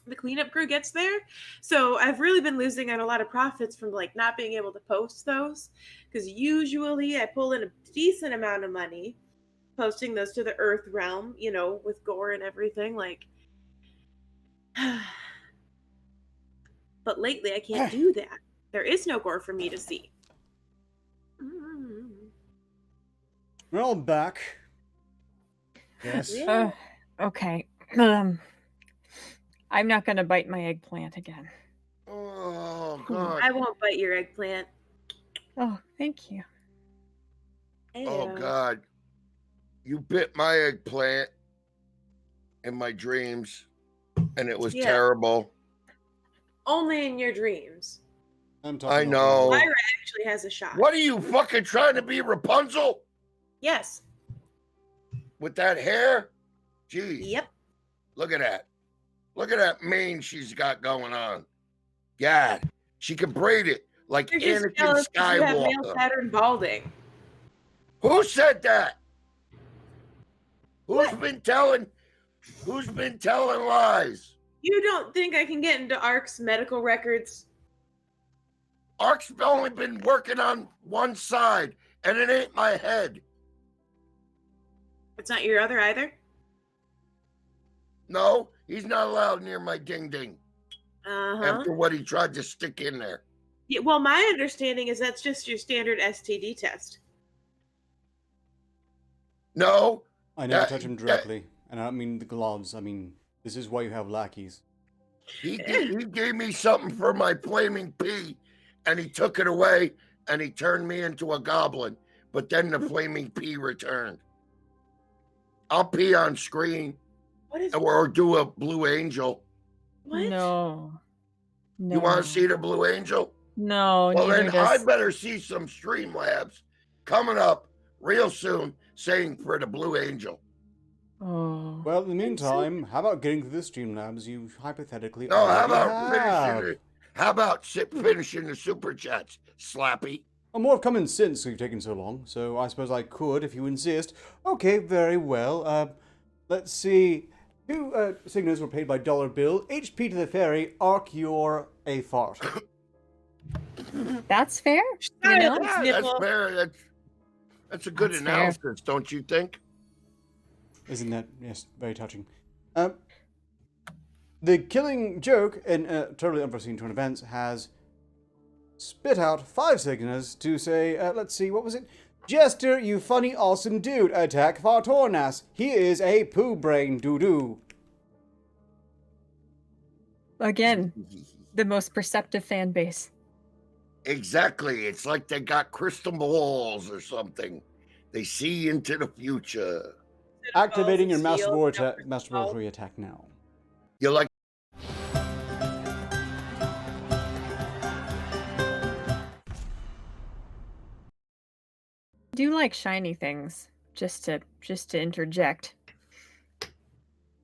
the cleanup crew gets there. So I've really been losing out a lot of profits from like not being able to post those, because usually I pull in a decent amount of money posting those to the Earth realm, with gore and everything, like. But lately I can't do that. There is no gore for me to see.
We're all back. Yes.
Yeah.
Okay. I'm not gonna bite my eggplant again.
Oh, God.
I won't bite your eggplant.
Oh, thank you.
Oh,
Ew.
God. You bit my eggplant in my dreams, and it was
Yeah.
terrible.
Only in your dreams.
I'm talking
I
about
know.
that.
Lyra actually has a shot.
What are you fucking trying to be, Rapunzel?
Yes.
With that hair? Gee.
Yep.
Look at that. Look at that mane she's got going on. God. She can braid it like
You're just
Anakin
jealous because you have male
Skywalker.
pattern balding.
Who said that? Who's been telling lies?
You don't think I can get into Ark's medical records?
Ark's only been working on one side, and it ain't my head.
It's not your other either?
No, he's not allowed near my ding-ding
Uh-huh.
after what he tried to stick in there.
Yeah, well, my understanding is that's just your standard STD test.
No,
I never
That-
touch him
that-
directly. And I don't mean the gloves. I mean, this is why you have lackeys.
he gave me something for my flaming pea, and he took it away, and he turned me into a goblin. But then the flaming pea returned. I'll pee on screen
What is
or do a Blue Angel.
what?
No.
You want to see the Blue Angel?
No,
Well,
neither
then I
does.
better see some Streamlabs coming up real soon saying for the Blue Angel.
Oh.
Well, in the meantime, how about getting to the Streamlabs you hypothetically
No, how
already
about
have?
finishing it? How about finishing the Super Chats, Slappy?
Well, more have come in since you've taken so long, so I suppose I could if you insist. Okay, very well. Let's see. 2 signals were paid by dollar bill. HP to the fairy, arc your a fart.
That's fair. You know?
Yeah, that's fair. That's a good
That's fair.
analysis, don't you think?
Isn't that, yes, very touching. The killing joke, in a totally unforeseen turn of events, has spit out 5 signals to say, let's see, what was it? Jester, you funny, awesome dude, attack Fartornas. He is a poo brain doo-doo.
Again, the most perceptive fan base.
Exactly. It's like they got crystal balls or something. They see into the future.
Activating your
Balls of steel,
masturbatory attack now.
You like
I do like shiny things. Just to interject.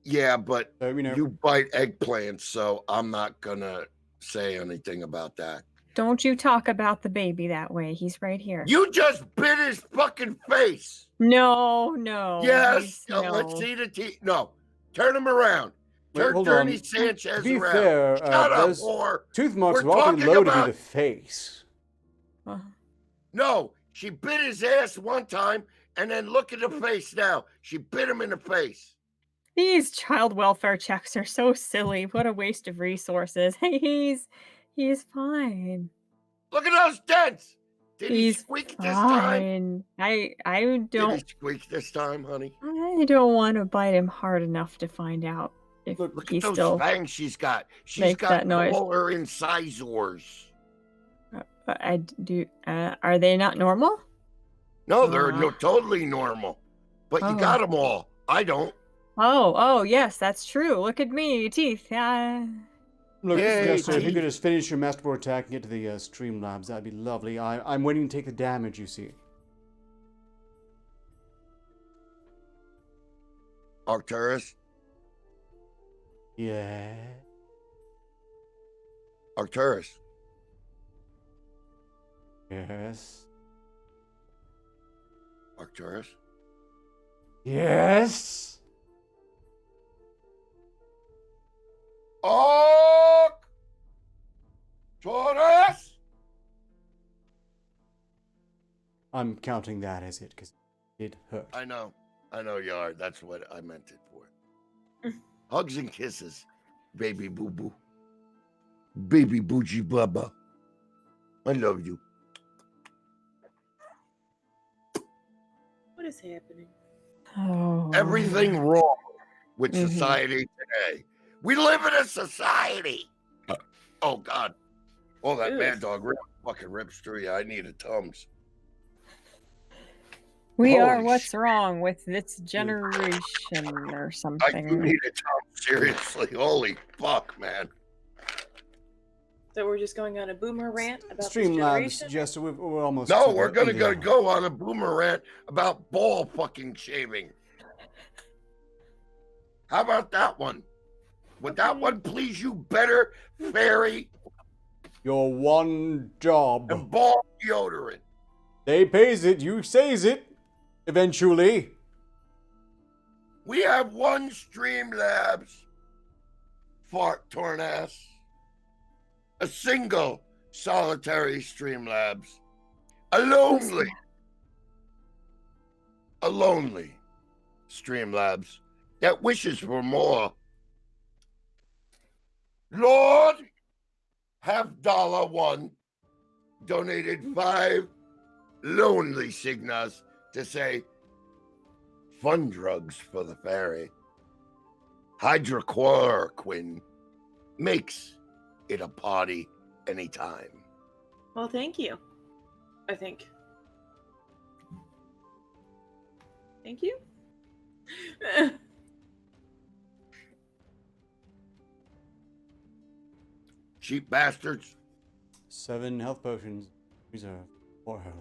Yeah, but
So, you know,
you bite eggplants, so I'm not gonna say anything about that.
Don't you talk about the baby that way. He's right here.
You just bit his fucking face.
No.
Yes.
No.
Let's see the teeth. No. Turn him around.
Wait,
Turn
hold
Dirty
on.
Sanchez
to be
around.
fair,
Shut up,
those
whore.
tooth marks
We're
are often
talking
low to
about-
be the face.
No, she bit his ass one time, and then look at the face now. She bit him in the face.
These child welfare checks are so silly. What a waste of resources. He's fine.
Look at those dents. Did he
He's
squeak this time?
fine. I
Did he
don't
squeak this time, honey?
I don't want to bite him hard enough to find out if
Look
he's
at those
still
fangs she's got. She's
make
got
that noise.
polar incisors.
Are they not normal?
No, they're totally normal. But you
Oh.
got them all. I don't.
Oh, yes, that's true. Look at me, teeth.
Look,
Yay,
Jester, if you could
teeth.
just finish your masturbatory attack and get to the Streamlabs, that'd be lovely. I'm waiting to take the damage, you see.
Arcturus?
Yeah.
Arcturus?
Yes.
Arcturus?
Yes.
Arcturus?
I'm counting that as it, because it hurt.
I know you are. That's what I meant it for. Hugs and kisses, baby boo boo. Baby bougie baba. I love you.
What is happening?
Oh.
Everything wrong with
Mhm.
society today. We live in a society. Oh God. Oh, that
Ew.
mad dog fucking rips through you. I need a Tums.
We are
Holy
what's
shit.
wrong with this generation or
I
something.
need a Tums. Seriously. Holy fuck, man.
So we're just going on a boomer rant about this
Streamlabs,
generation?
Jester, we're almost.
No,
to
we're
the
gonna
end of the hour.
go on a boomer rant about ball fucking shaving. How about that one? Would that
Okay.
one please you better, fairy,
Your one job.
and ball deodorant?
They pays it, you says it. Eventually.
We have one Streamlabs fart torn ass. A single solitary Streamlabs. A lonely Streamlabs that wishes for more. Lord, have $1 donated 5 lonely signas to say fun drugs for the fairy. Hydrochloroquine makes it a party anytime.
Well, thank you. I think. Thank you.
Cheap bastards.
7 health potions reserved for her.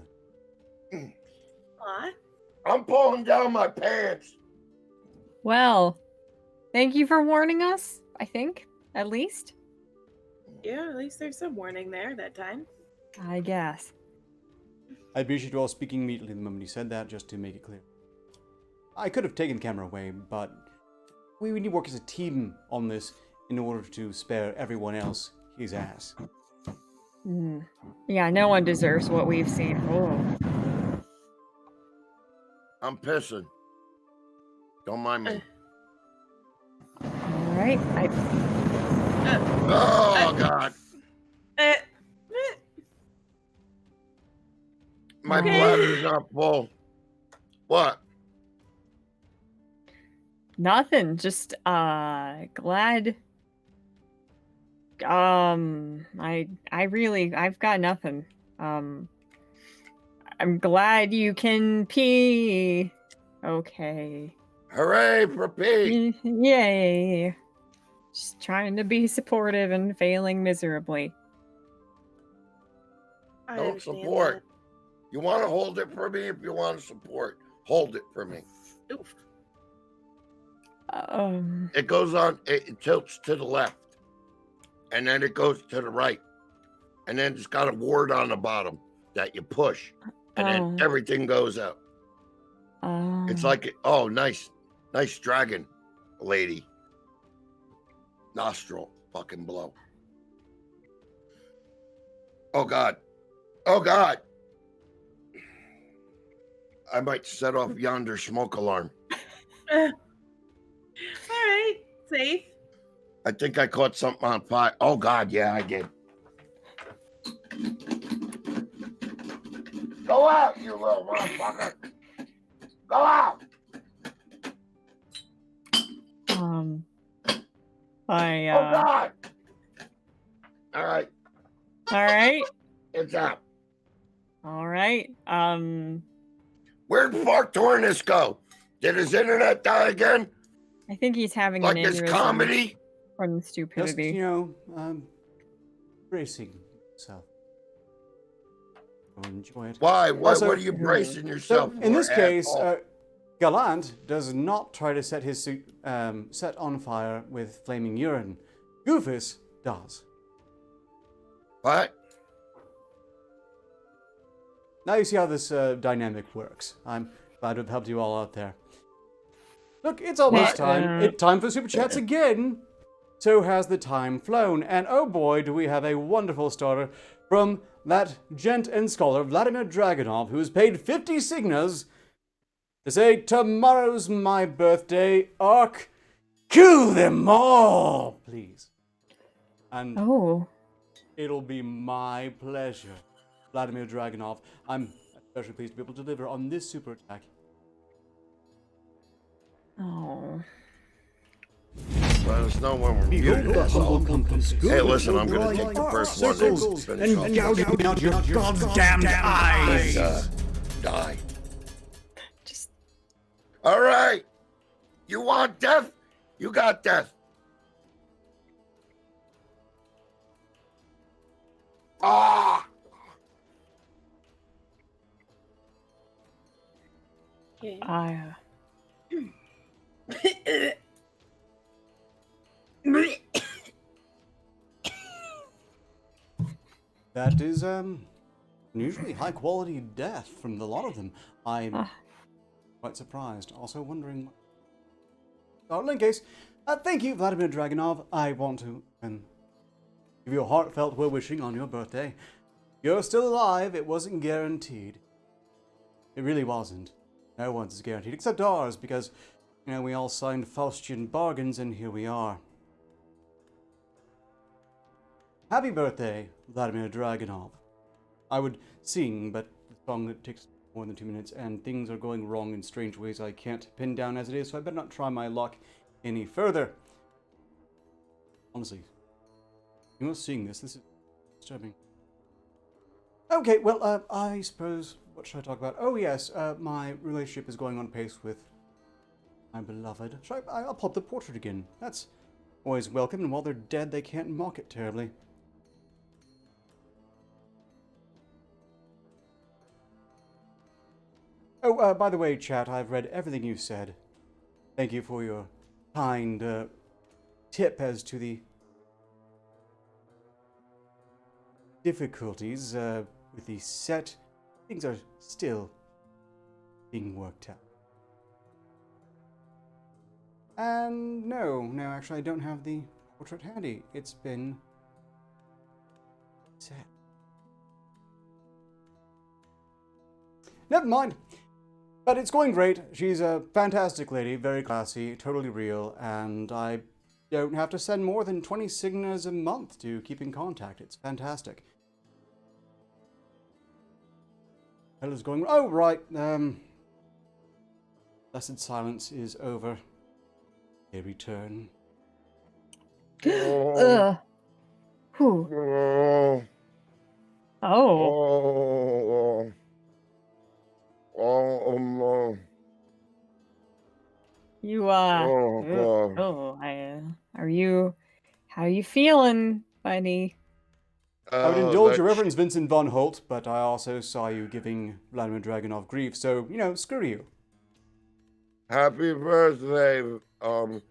Aw.
I'm pulling down my pants.
Well, thank you for warning us, I think, at least.
Yeah, at least there's some warning there that time.
I guess.
I appreciate you all speaking immediately the moment you said that, just to make it clear. I could have taken the camera away, but we need to work as a team on this in order to spare everyone else his ass.
Yeah, no one deserves what we've seen. Oh.
I'm pissing. Don't mind me.
All right.
Oh, God. My
Okay.
bladder's not full. What?
Nothing. Just glad. I've got nothing. I'm glad you can pee. Okay.
Hooray for Pete.
Yay. Just trying to be supportive and failing miserably.
I
Don't
understand
support. You want to hold it for me? If you want to support, hold it for me.
that. Oof.
It goes on, it tilts to the left. And then it goes to the right. And then it's got a ward on the bottom that you push. And then everything goes out. It's like, oh, nice. Nice dragon, lady. Nostril fucking blow. Oh, God. Oh, God. I might set off yonder smoke alarm.
All right, safe.
I think I caught something on fire. Oh, God, yeah, I did. Go out, you little motherfucker. Go out.
Oh
God. All right.
All right.
It's out.
All right.
Where'd Mark Tornis go? Did his internet die again?
I think he's having
Like
an
his
aneurysm
comedy?
from
Just,
stupidity.
bracing yourself. Enjoy it.
Why? What
Also,
are you bracing
So,
yourself for?
in this case,
asshole?
Gallant does not try to set his suit set on fire with flaming urine. Goofus does.
What?
Now you see how this dynamic works. I'm glad to have helped you all out there. Look, it's almost time. It's time for Super Chats again. So has the time flown. And oh boy, do we have a wonderful starter from that gent and scholar, Vladimir Dragonov, who's paid 50 signas to say, tomorrow's my birthday, Ark. Kill them all, please. And it'll be my pleasure. Vladimir Dragonov, I'm especially pleased to be able to deliver on this super attack.
Oh.
Let us know when we're muted. Hey, listen, I'm going to take the first one and finish off.
Gouging out your goddamned eyes.
Die. All right. You want death? You got death. Ah!
Okay.
That is unusually high quality death from the lot of them. I'm quite surprised. Also wondering. In any case, thank you, Vladimir Dragonov. I want to give you a heartfelt well wishing on your birthday. You're still alive. It wasn't guaranteed. It really wasn't. No one's guaranteed except ours, because we all signed Faustian bargains, and here we are. Happy birthday, Vladimir Dragonov. I would sing, but the song takes more than 2 minutes, and things are going wrong in strange ways I can't pin down as it is, so I better not try my luck any further. Honestly, you must sing this. This is disturbing. Okay, well, I suppose, what should I talk about? Oh, yes, my relationship is going on pace with my beloved. I'll pop the portrait again. That's always welcome, and while they're dead, they can't mock it terribly. Oh, by the way, chat, I've read everything you said. Thank you for your kind tip as to the difficulties with the set. Things are still being worked out. And no, actually I don't have the portrait handy. It's been set. Never mind. But it's going great. She's a fantastic lady, very classy, totally real, and I don't have to send more than 20 signatures a month to keep in contact. It's fantastic. Hell is going. Oh, right. Blessed silence is over. They return.
Ugh. Who? Oh. You how are you feeling, buddy?
I would indulge your reverence, Vincent von Holt, but I also saw you giving Vladimir Dragunov grief, so, screw you.
Happy birthday, Vladimir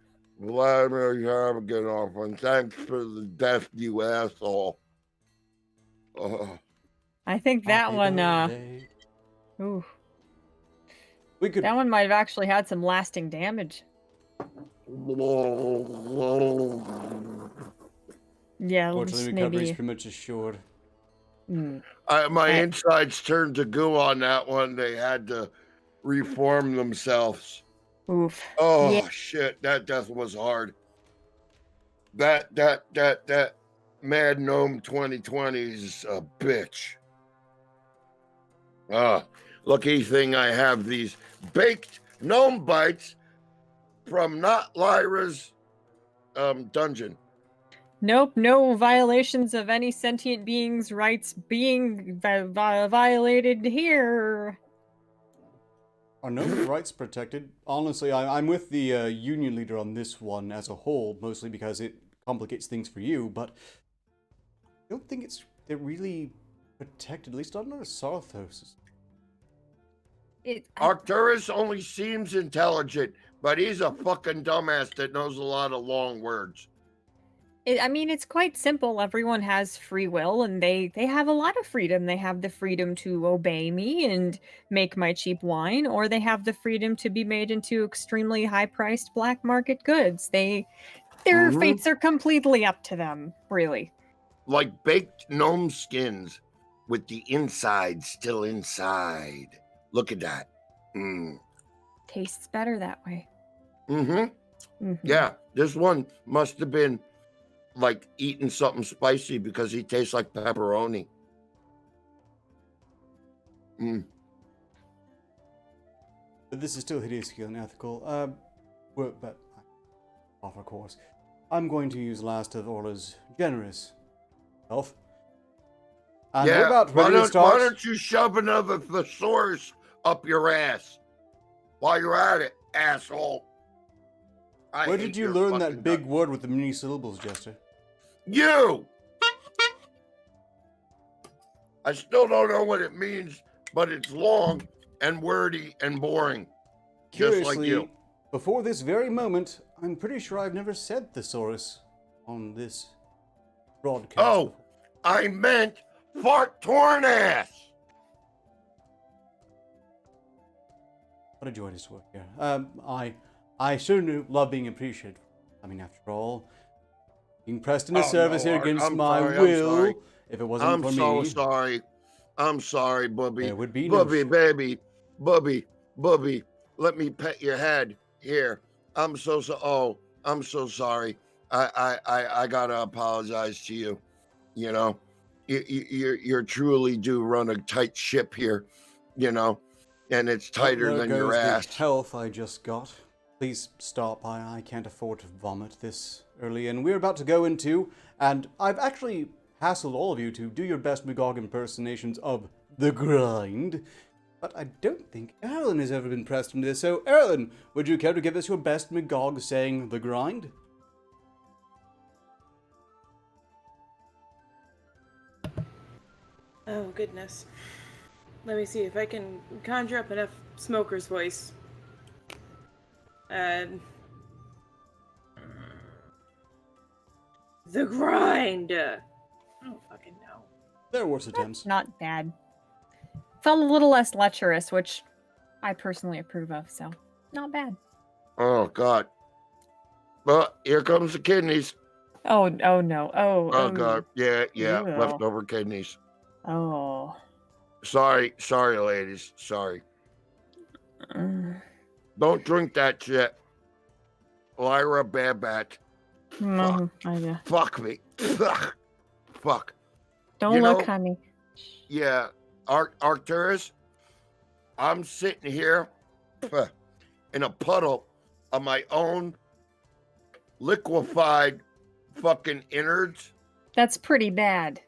Dragunov, and thanks for the death, you asshole.
I think that one, ooh. That one might have actually had some lasting damage. Yeah,
fortunately, recovery's pretty much assured.
My insides turned to goo on that one. They had to reform themselves.
Oof.
Oh,
yeah.
Shit, that death was hard. That Mad Gnome 2020 is a bitch. Lucky thing I have these baked gnome bites from Not Lyra's dungeon.
Nope, no violations of any sentient being's rights being violated here.
Are gnome rights protected? Honestly, I'm with the union leader on this one as a whole, mostly because it complicates things for you, but I don't think they're really protected, at least not under Sarthos.
Arcturus only seems intelligent, but he's a fucking dumbass that knows a lot of long words.
I mean, it's quite simple. Everyone has free will, and they have a lot of freedom. They have the freedom to obey me and make my cheap wine, or they have the freedom to be made into extremely high-priced black market goods. Their fates are completely up to them, really.
Like baked gnome skins with the inside still inside. Look at that.
Tastes better that way.
Yeah, this one must have been like eating something spicy because he tastes like pepperoni.
But this is still hideously unethical. But off course. I'm going to use last of Orla's generous health. And we're about ready to start.
Why don't you shove another thesaurus up your ass while you're at it, asshole?
Where did you learn that big word with the many syllables, Jester?
You! I still don't know what it means, but it's long and wordy and boring.
Curiously,
just like you.
Before this very moment, I'm pretty sure I've never said thesaurus on this broadcast.
Oh, I meant fart torn ass.
What a joyous work here. I certainly love being appreciated. I mean, after all, being pressed into service here against my will. If it wasn't for me,
I'm so sorry. I'm sorry, Bubby.
There would be
Bubby,
no
baby, Bubby. Let me pet your head here. I'm so sorry. I gotta apologize to you. You know, you truly do run a tight ship here. You know, and it's tighter than your ass.
Health I just got. Please stop. I can't afford to vomit this early, and we're about to go into. And I've actually hassled all of you to do your best Magog impersonations of the grind. But I don't think Erlen has ever been pressed into this. So, Erlen, would you care to give us your best Magog saying the grind?
Oh, goodness. Let me see if I can conjure up enough smoker's voice. The grind! I don't fucking know.
There are worse attempts.
Not bad. Felt a little less lecherous, which I personally approve of, so not bad.
Oh God. Well, here comes the kidneys.
Oh no.
Oh God. Yeah.
Ew.
Leftover kidneys.
Oh.
Sorry, ladies. Sorry.
Mm.
Don't drink that shit. Lyra Babat.
No,
Fuck me. Fuck.
Don't
You
look,
know-
honey.
Yeah. Arcturus, I'm sitting here in a puddle of my own liquefied fucking innards,
That's pretty bad.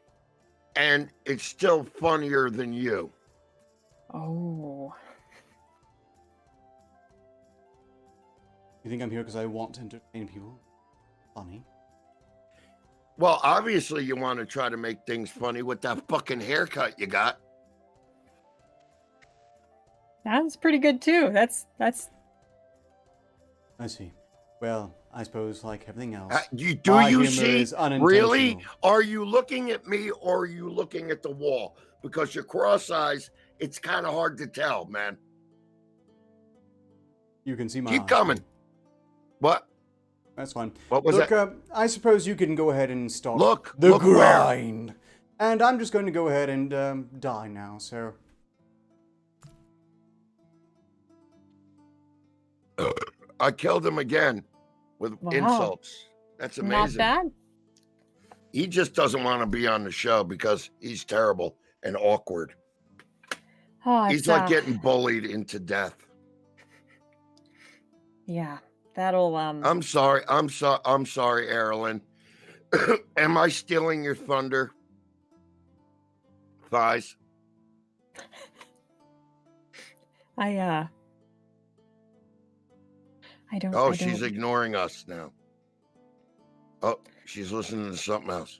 and it's still funnier than you.
Oh.
You think I'm here because I want to entertain people? Funny.
Well, obviously you want to try to make things funny with that fucking haircut you got.
That's pretty good too. That's
I see. Well, I suppose like everything else.
Do
my
you
humor
see?
is unintentional.
Really? Are you looking at me or are you looking at the wall? Because your cross eyes, it's kind of hard to tell, man.
You can see my
Keep
eyes.
coming. What?
That's fine.
What was
Look,
that?
I suppose you can go ahead and start
Look
the
where.
grind. And I'm just going to go ahead and die now, so...
I killed him again with
Wow.
insults. That's
not
amazing.
bad.
He just doesn't want to be on the show because he's terrible and awkward.
Oh,
He's
it's,
like getting bullied into death.
yeah. That'll
I'm sorry, Erlen. Am I stealing your thunder? Thighs.
I don't.
Oh,
I
she's
don't,
ignoring us now. Oh, she's listening to something else.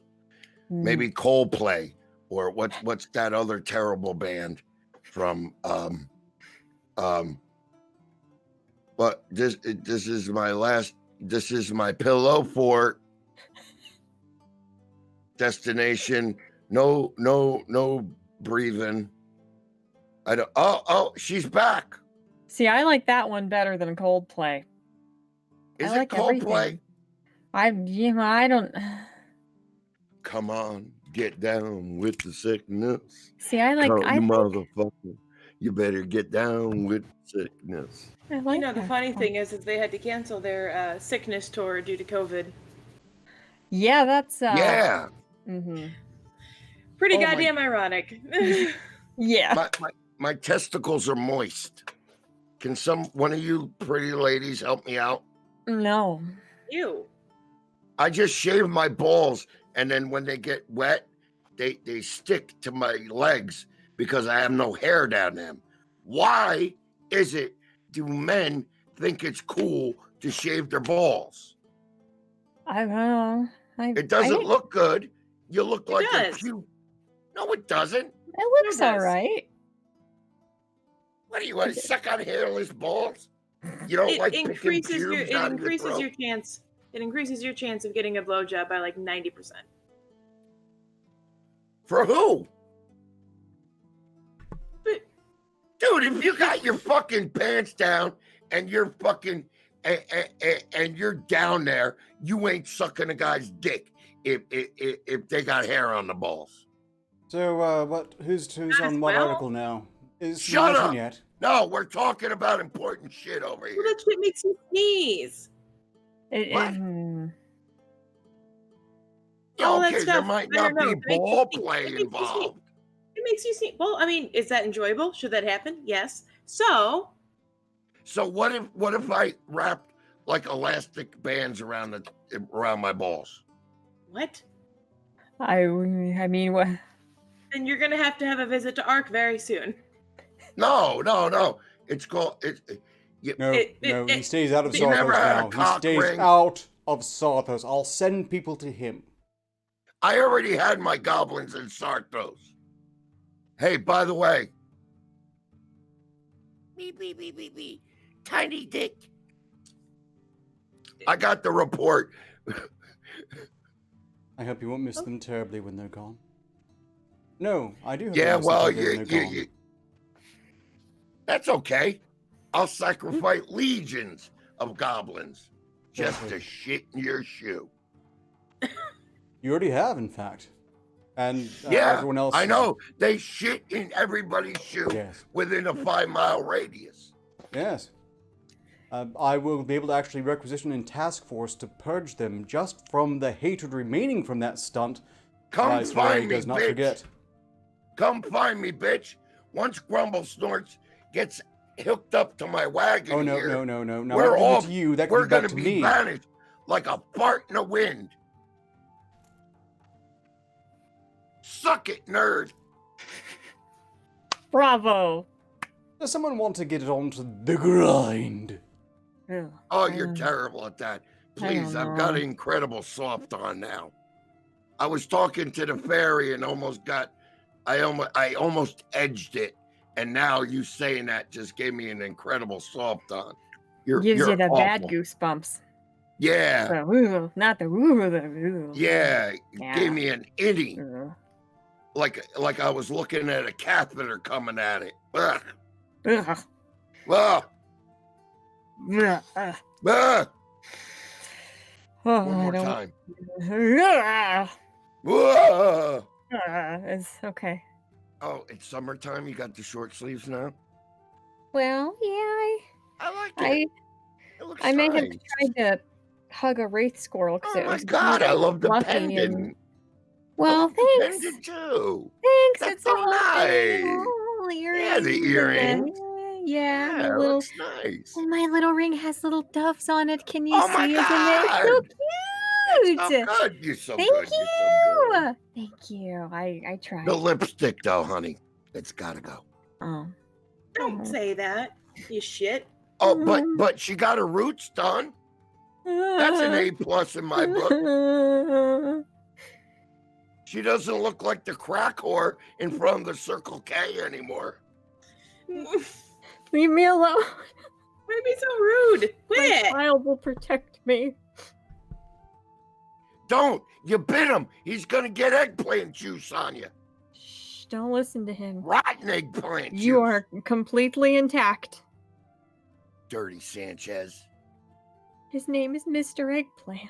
mm.
Maybe Coldplay or what's that other terrible band from but this is my pillow fort destination. No breathing. I don't. Oh, she's back.
See, I like that one better than Coldplay.
Is
I
it
like
Coldplay?
everything. I don't.
Come on, get down with the sickness.
See, I like.
Come,
I
you
think,
motherfucker. You better get down with sickness.
I like
You know, the
that
funny
one.
thing is they had to cancel their sickness tour due to COVID.
Yeah, that's.
Yeah.
Mm-hmm.
Pretty
Oh my-
goddamn ironic.
Yeah.
My testicles are moist. Can one of you pretty ladies help me out?
No.
Ew.
I just shave my balls, and then when they get wet, they stick to my legs because I have no hair down them. Why do men think it's cool to shave their balls?
I don't know.
It doesn't look good. You look
It
like a
does.
cute. No, it doesn't.
It looks
It does.
all right.
What do you want to suck on hairless balls? You don't like picking
increases your
pubes
it
out of your
increases
throat?
your chance. It increases your chance of getting a blowjob by like 90%.
For who?
But-
Dude, if you got your fucking pants down and you're fucking and you're down there, you ain't sucking a guy's dick if they got hair on the balls.
So, who's
Might
on
as
what
well.
article now? Is
Shut
Martin
up.
yet?
No, we're talking about important shit over
Well,
here.
that shit makes you sneeze.
What?
Mm,
All that
Okay, there
stuff.
might
I
not
don't know.
be
It makes you
ball
sneeze.
play
It makes you sneeze.
involved.
It makes you sneeze. Well, I mean, is that enjoyable? Should that happen? Yes. So,
So what if I wrapped like elastic bands around my balls?
what?
I mean, what?
Then you're gonna have a visit to ARC very soon.
No. It's called.
No, he stays out of
You never
Sarthos
had a
now. He
cock
stays
ring?
out of Sarthos. I'll send people to him.
I already had my goblins in Sarthos. Hey, by the way. Beep. Tiny dick. I got the report.
I hope you won't miss them terribly when they're gone. No, I do. Hope
Yeah,
you miss them
well,
terribly when they're gone.
that's okay. I'll sacrifice legions of goblins just
Okay.
to shit in your shoe.
You already have, in fact. And
Yeah,
everyone else.
I know. They shit in everybody's shoe
Yes.
within a 5-mile radius.
Yes. I will be able to actually requisition in task force to purge them just from the hatred remaining from that stunt.
Come
I swear he
find me,
does not
bitch.
forget.
Come find me, bitch. Once Grumble Snorts gets hooked up to my wagon
Oh, no,
here,
no. Not
we're
give
all
it to you. That
we're
comes back
gonna
to
be
me.
vanished like a fart in the wind. Suck it, nerd.
Bravo.
Does someone want to get it onto the grind?
Ugh,
Oh,
I
you're
don't-
terrible at that.
I
Please,
don't
I've got
know.
incredible soft on now. I was talking to the fairy and I almost edged it. And now you saying that just gave me an incredible soft on.
Gives
you're
you the bad
awful.
goosebumps.
Yeah.
The woo, not the woo, the woo.
Yeah. It
Yeah.
gave me an innie.
Ugh.
Like I was looking at a catheter coming at it. Ugh.
Ugh.
Ugh.
Ugh. Ugh.
Ugh.
Oh,
One
I
more
don't.
time.
Ugh.
Ugh.
It's okay.
Oh, it's summertime. You got the short sleeves now?
Well, yeah,
I like
I
it. It looks
I may have
nice.
tried to hug a wraith squirrel because
Oh
it
my
was
god, I love the
fluffy
pendant.
and well,
I love the
thanks.
pendant too.
Thanks.
That's
It's
so
a little
nice.
little
Yeah, the
earrings and
earrings.
then,
Yeah,
the
it
little.
looks nice.
Oh, my little ring has little doves on it. Can you
Oh
see
my
it? And they're so
god.
cute.
That's so good. You're so
Thank
good. You're so good.
you. Thank you. I tried.
The lipstick though, honey. It's gotta go.
Oh.
Don't say that, you shit.
Oh, but she got her roots done. That's an A+ in my book. She doesn't look like the crack whore in front of the Circle K anymore.
Leave me alone.
Why be so rude?
My
Quit.
child will protect me.
Don't. You bit him. He's going to get eggplant juice on you.
Shh, don't listen to him.
Rotten eggplant juice.
You are completely intact.
Dirty Sanchez.
His name is Mr. Eggplant.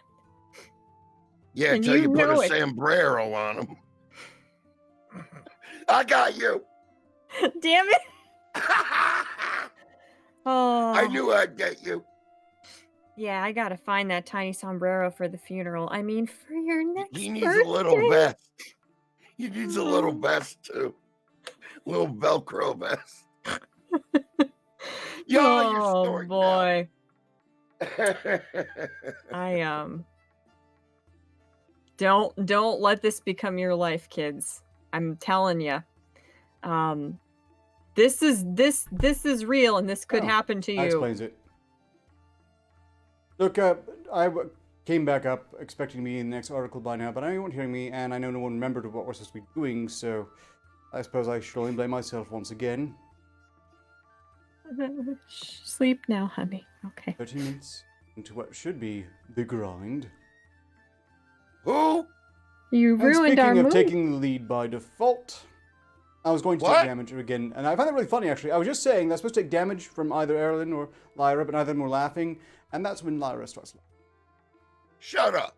Yeah,
And
until
you
you put
know
a
it.
sombrero on him. I got you.
Damn it. Oh.
I knew I'd get you.
Yeah, I gotta find that tiny sombrero for the funeral. I mean, for your next
He needs
birthday.
a little vest. He needs a little vest too. Little Velcro vest. Yo, you're
Oh
snorting
boy.
now.
I don't let this become your life, kids. I'm telling you. This is real and this could
Oh,
happen to
That
you.
explains it. Look, came back up expecting to be in the next article by now, but I know you weren't hearing me, and I know no one remembered what we're supposed to be doing, so I suppose I should only blame myself once again.
Sleep now, honey. Okay.
30 minutes into what should be the grind.
Who?
You
And
ruined our
speaking of
mood.
taking the lead by default, I was going to
What?
take damage again, and I find that really funny, actually. I was just saying that's supposed to take damage from either Erlin or Lyra, but neither of them were laughing, and that's when Lyra starts laughing.
Shut up.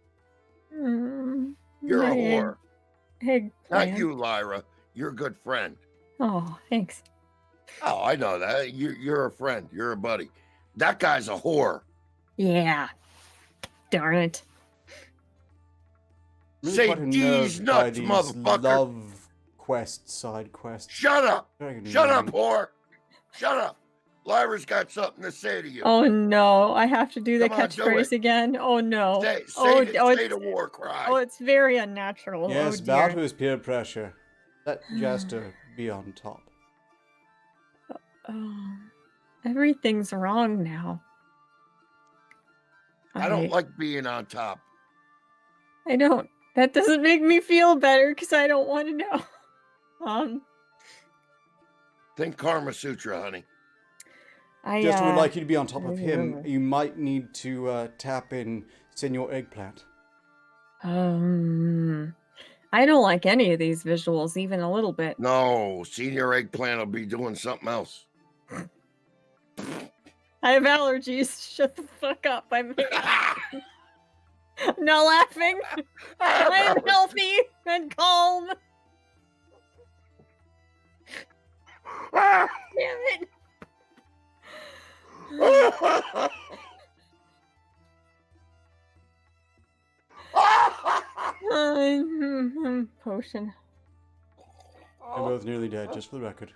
You're a
my
whore. Not
eggplant.
you, Lyra. You're a good friend.
Oh, thanks.
Oh, I know that. You're a friend. You're a buddy. That guy's a whore.
Yeah. Darn it.
Really
Say
quite
these
unnerved by
nuts,
these
motherfucker.
love quests, side quests.
Shut up.
Very
Shut up,
annoying.
whore. Shut up. Lyra's got something to say to you.
Oh no, I have to do the
Come on, do
catchphrase
it.
again. Oh no.
Say
oh,
the
it's,
war cry.
oh, it's very unnatural.
Yes,
oh
bow
dear.
to his peer pressure. Let Jester be on top.
Oh, everything's wrong now.
I don't like being on top.
I don't. That doesn't make me feel better because I don't want to know.
Think Karma Sutra, honey.
Jester would like you to be on top of him. You might need to tap in Senor Eggplant.
I don't like any of these visuals, even a little bit.
No, Senior Eggplant will be doing something else.
I have allergies. Shut the fuck up. I'm not laughing. I am healthy and calm. Damn it. Potion.
They're both nearly dead, just for the record.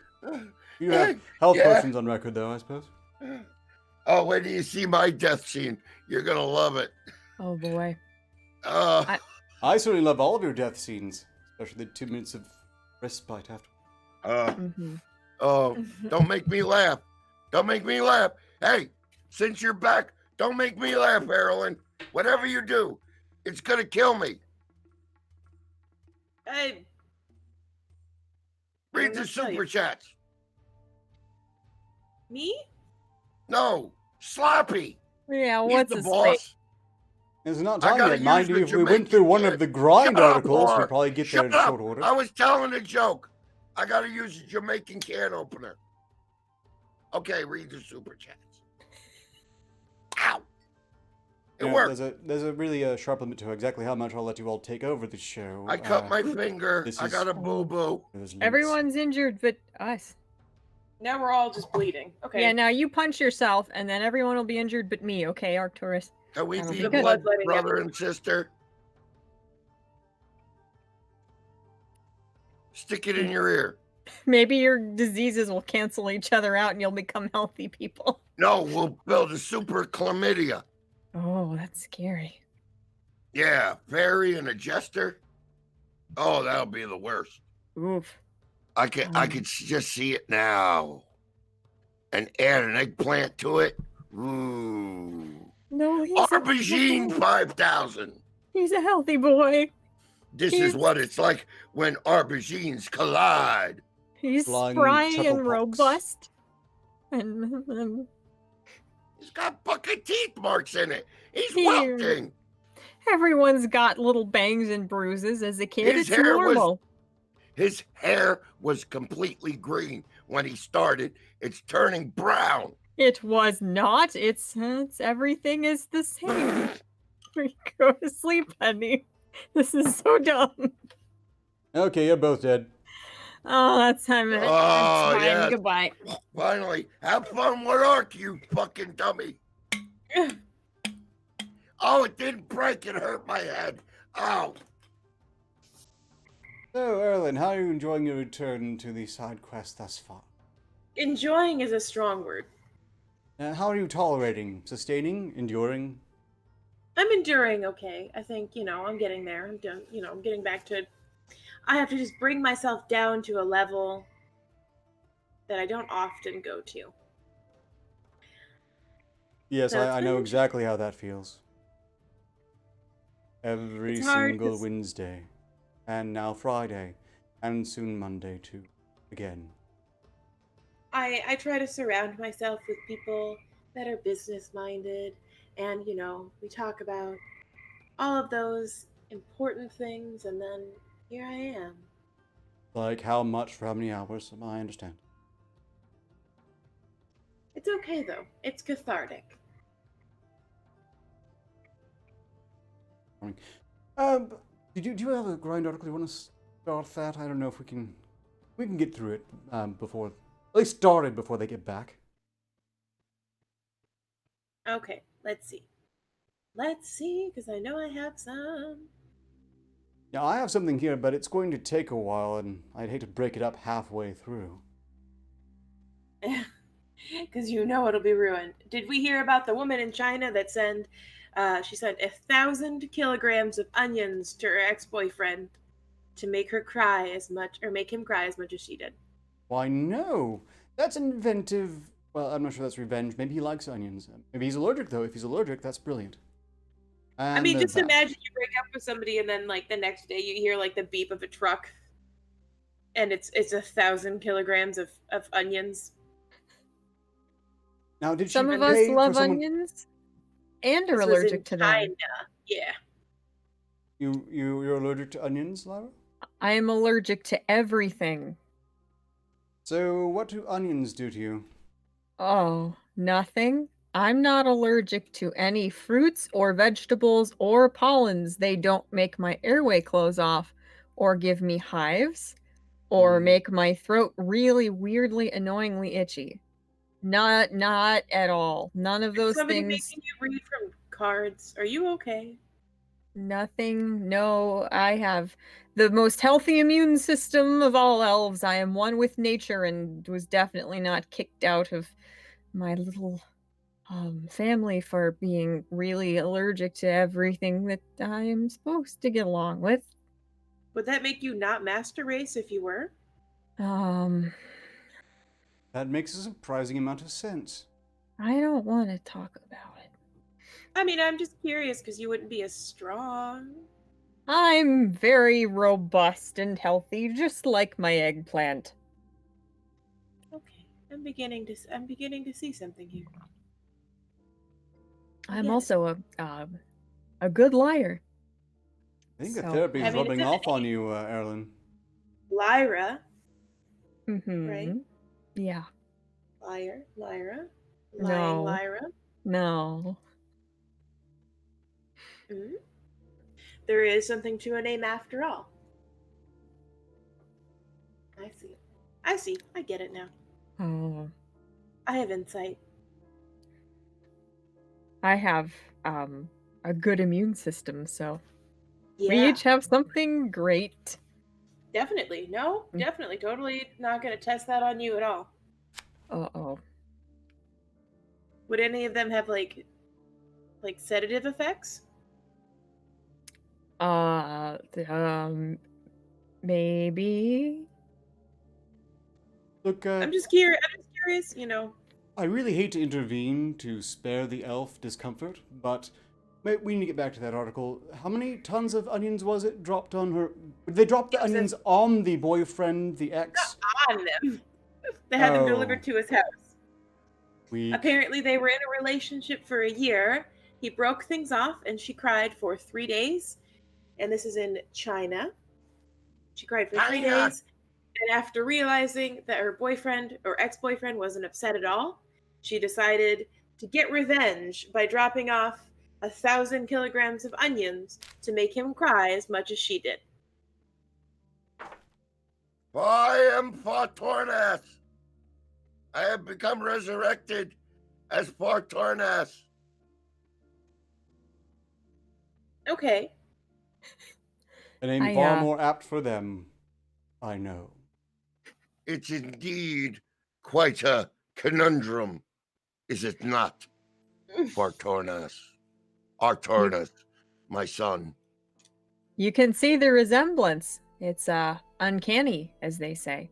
You have health potions on record, though, I suppose.
Oh, when do you see my death scene? You're gonna love it.
Oh boy.
I certainly love all of your death scenes, especially the 2 minutes of respite after.
Oh, don't make me laugh. Don't make me laugh. Hey, since you're back, don't make me laugh, Carolyn. Whatever you do, it's gonna kill me.
Hey,
read the super chats.
Me?
No, Sloppy.
Yeah,
He's
what's
the
his
boss?
face?
It's not time yet. Mind you, if we went through one of the grind articles, we'd probably get there in short order.
I was telling a joke. I gotta use a Jamaican can opener. Okay, read the super chats. Ow! It worked.
There's a really sharp limit to exactly how much I'll let you all take over the show.
I cut my finger. I got a boo-boo.
Everyone's injured but us.
Now we're all just bleeding. Okay.
Yeah, now you punch yourself, and then everyone will be injured but me, okay, Arcturus?
Can we
That'll
be
be good.
blood brother and sister? Stick it in your ear.
Maybe your diseases will cancel each other out and you'll become healthy people.
No, we'll build a super chlamydia.
Oh, that's scary.
Yeah, fairy and a jester. Oh, that'll be the worst.
Oof.
I could just see it now. And add an eggplant to it. Ooh.
No, he's
Aubergine 5,000.
He's a healthy boy.
This is what it's like when aubergines collide.
He's
Flying
spry and
chuckle
robust. And
He's got bucket teeth marks in it. He's welting.
Everyone's got little bangs and bruises as a kid. It's normal.
His hair was completely green when he started. It's turning brown.
It was not. It's everything is the same. Go to sleep, honey. This is so dumb.
Okay, you're both dead.
Oh, that's time.
Oh,
time.
yeah.
Goodbye.
Finally, have fun with Ark, you fucking dummy. Oh, it didn't break. It hurt my head. Ow.
So, Erlen, how are you enjoying your return to the side quest thus far?
Enjoying is a strong word.
How are you tolerating, sustaining, enduring?
I'm enduring okay. I think, I'm getting there. I'm done, I'm getting back to I have to just bring myself down to a level that I don't often go to.
Yes, so I know exactly how that feels. Every single Wednesday. And now Friday. And soon Monday, too. Again.
I try to surround myself with people that are business-minded. And, we talk about all of those important things. And then here I am.
Like how much for how many hours? I understand.
It's okay, though. It's cathartic.
Do you have a grind article you want to start that? I don't know if we can get through it before, at least started before they get back.
Okay, let's see. Because I know I have some.
Yeah, I have something here, but it's going to take a while, and I'd hate to break it up halfway through.
Because it'll be ruined. Did we hear about the woman in China that she sent 1,000 kilograms of onions to her ex-boyfriend to make her cry as much, or make him cry as much as she did?
Why, no. That's inventive. Well, I'm not sure that's revenge. Maybe he likes onions. Maybe he's allergic, though. If he's allergic, that's brilliant. And
I mean,
there's
just
that.
imagine you break up with somebody and then like the next day you hear like the beep of a truck and it's 1,000 kilograms of onions.
Now, did she
Some of us
pay for
love
someone?
onions and are
This was in
allergic to them.
China. Yeah.
You're allergic to onions, Lyra?
I am allergic to everything.
So what do onions do to you?
Oh, nothing. I'm not allergic to any fruits or vegetables or pollens. They don't make my airway close off or give me hives or make my throat really weirdly annoyingly itchy. Not at all. None of those
Somebody
things.
making you read from cards. Are you okay?
Nothing. No, I have the most healthy immune system of all elves. I am one with nature and was definitely not kicked out of my little family for being really allergic to everything that I am supposed to get along with.
Would that make you not master race if you were?
That makes a surprising amount of sense.
I don't want to talk about it.
I mean, I'm just curious because you wouldn't be as strong.
I'm very robust and healthy, just like my eggplant.
Okay, I'm beginning to see something here.
I'm
Yes.
also a good liar.
I think the
So-
therapy is
I mean,
rubbing
it's
off on you, Erlen.
Lyra,
Mm-hmm.
right?
Yeah.
Lyra, lying
No.
Lyra.
No.
Mhm. There is something to a name after all. I see. I get it now.
Oh.
I have insight.
I have a good immune system, so
Yeah,
we each have something great.
definitely. No,
Mm.
definitely. Totally not going to test that on you at all.
Uh-oh.
Would any of them have like sedative effects?
Maybe.
Look,
I'm just curious, you know.
I really hate to intervene to spare the elf discomfort, but we need to get back to that article. How many tons of onions was it dropped on her? Did they drop the onions on the boyfriend, the ex?
On them. They had them
Oh.
delivered to his house.
Weak.
Apparently, they were in a relationship for a year. He broke things off, and she cried for 3 days. And this is in China. She cried for 3
China.
days. And after realizing that her boyfriend or ex-boyfriend wasn't upset at all, she decided to get revenge by dropping off 1,000 kilograms of onions to make him cry as much as she did.
I am Fartornas. I have become resurrected as Fartornas.
Okay.
A name
I,
far more apt for them, I know.
It's indeed quite a conundrum, is it not, Fartornas? Artornas, my son.
You can see the resemblance. It's uncanny, as they say.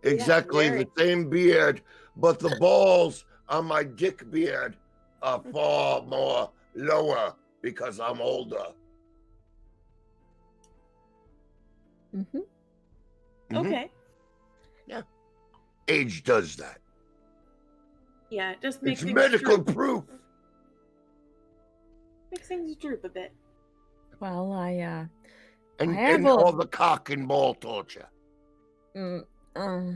Exactly
very.
the same beard, but the balls on my dick beard are far more lower because I'm older.
Mm-hmm.
Okay.
Age does that.
Yeah, it just makes
It's
things
medical
droop.
proof.
Makes things droop a bit.
Well, I
And,
I have
and
a-
all the cock and ball torture.
I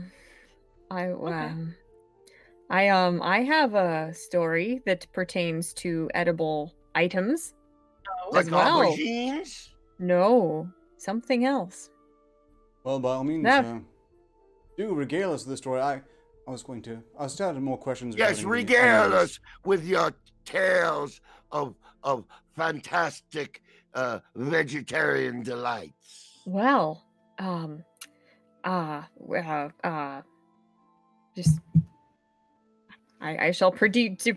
have a story that pertains to edible items.
Oh,
Like
well.
aubergines?
No, something else.
Well, by all means,
Yeah.
do regale us with the story. I still had more questions.
Yes,
regarding the
regale
onions.
us with your tales of fantastic vegetarian delights.
Well, just I shall proceed to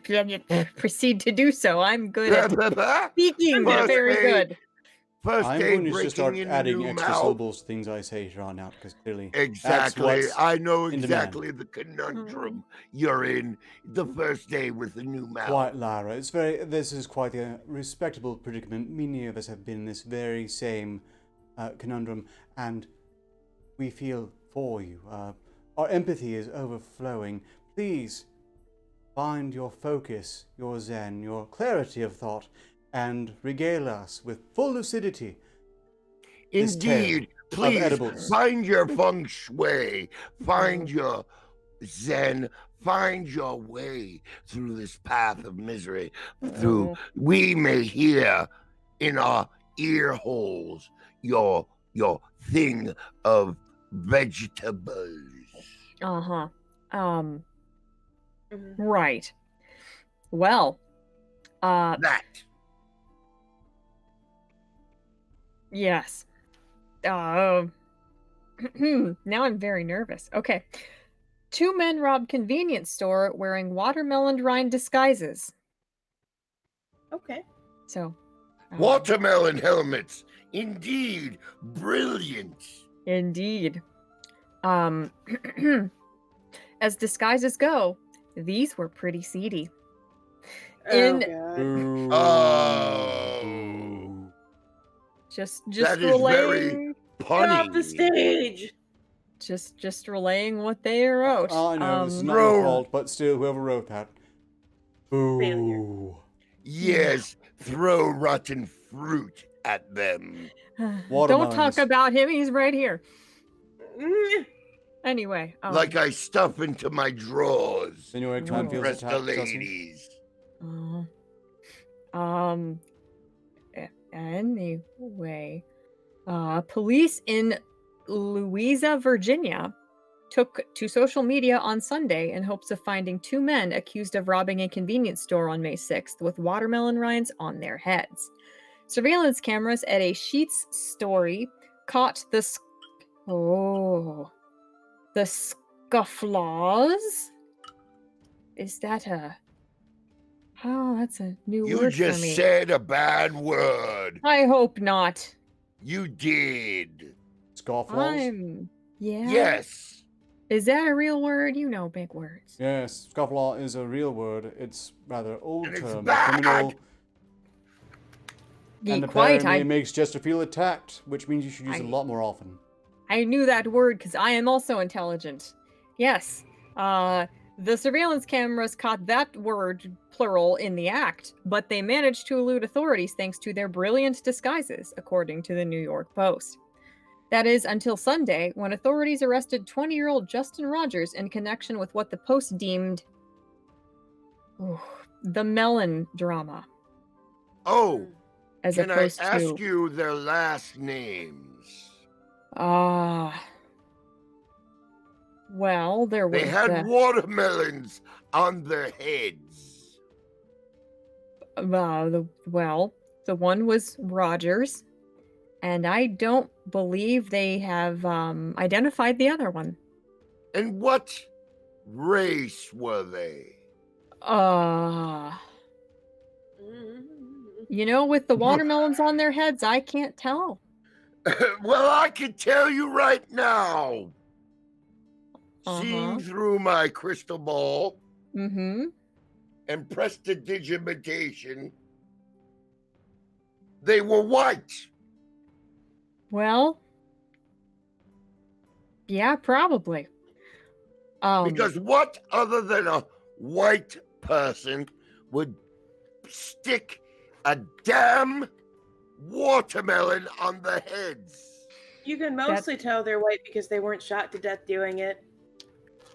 do so. I'm good at speaking.
First
Very
aid.
good.
First
I'm
day
going to just start
breaking in
adding
new
extra
mouth.
syllables to things I say here on out, because clearly
Exactly.
that's what's
I know
in demand.
exactly the conundrum you're in the first day with the new mouth.
Quite, Lara. This is quite a respectable predicament. Many of us have been in this very same conundrum, and we feel for you. Our empathy is overflowing. Please find your focus, your zen, your clarity of thought, and regale us with full lucidity.
Indeed. Please find your feng shui, find your zen, find your way through this path of misery. Through we may hear in our ear holes your thing of vegetables.
Right. Well,
that.
Yes. Now I'm very nervous. Okay. 2 men robbed convenience store wearing watermelon rind disguises.
Okay.
So.
Watermelon helmets. Indeed. Brilliant.
Indeed. As disguises go, these were pretty seedy. Just
that
relaying.
Is very punny.
Get off the stage.
Just relaying what they wrote.
I know this is not your fault, but still, whoever wrote that.
Failure.
Yes, throw rotten fruit at them.
Don't talk about him. He's right here. Anyway,
like I stuff into my drawers.
Anyway, time feels
Press the
attacked,
ladies.
Anyway, police in Louisa, Virginia, took to social media on Sunday in hopes of finding 2 men accused of robbing a convenience store on May 6th with watermelon rinds on their heads. Surveillance cameras at a Sheetz story caught the scufflaws. Is that a... Oh, that's a new word for me.
You just said a bad word.
I hope not.
You did.
Scofflaws?
Yeah.
Yes.
Is that a real word? You know big words.
Yes, scofflaw is a real word. It's rather old
and
term.
It's
criminal. And
Quite.
apparently it makes Jester feel attacked, which means you should use it a lot more often.
I knew that word because I am also intelligent. Yes. The surveillance cameras caught that word, plural, in the act, but they managed to elude authorities thanks to their brilliant disguises, according to the New York Post. That is until Sunday, when authorities arrested 20-year-old Justin Rogers in connection with what the Post deemed the melon drama.
Oh,
can I
ask you their last names?
Well, there was...
They had watermelons on their heads.
The one was Rogers, and I don't believe they have identified the other one.
And what race were they?
You know, with the watermelons on their heads, I can't tell.
Well, I can tell you right now. Seeing through my crystal ball and prestidigitation, they were white.
Well, yeah, probably.
Because what other than a white person would stick a damn watermelon on the heads?
You can mostly tell they're white because they weren't shot to death doing it.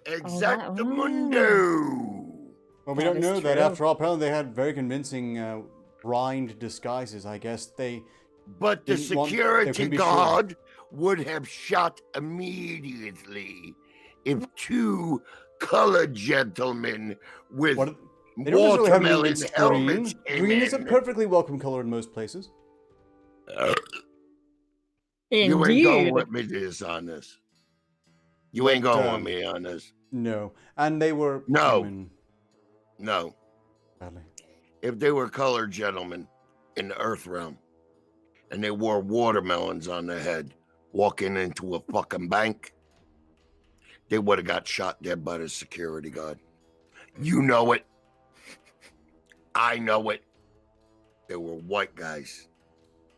Exactamundo.
Well, we don't know that. After all, apparently they had very convincing rind disguises. I guess they.
But the security guard would have shot immediately if 2 colored gentlemen with watermelon helmets.
Green is a perfectly welcome color in most places.
You ain't going with me on this. You ain't going with me on this.
No. And they were human.
No.
Badly.
If they were colored gentlemen in the Earth realm, and they wore watermelons on their head walking into a fucking bank, they would have got shot dead by the security guard. You know it. I know it. They were white guys.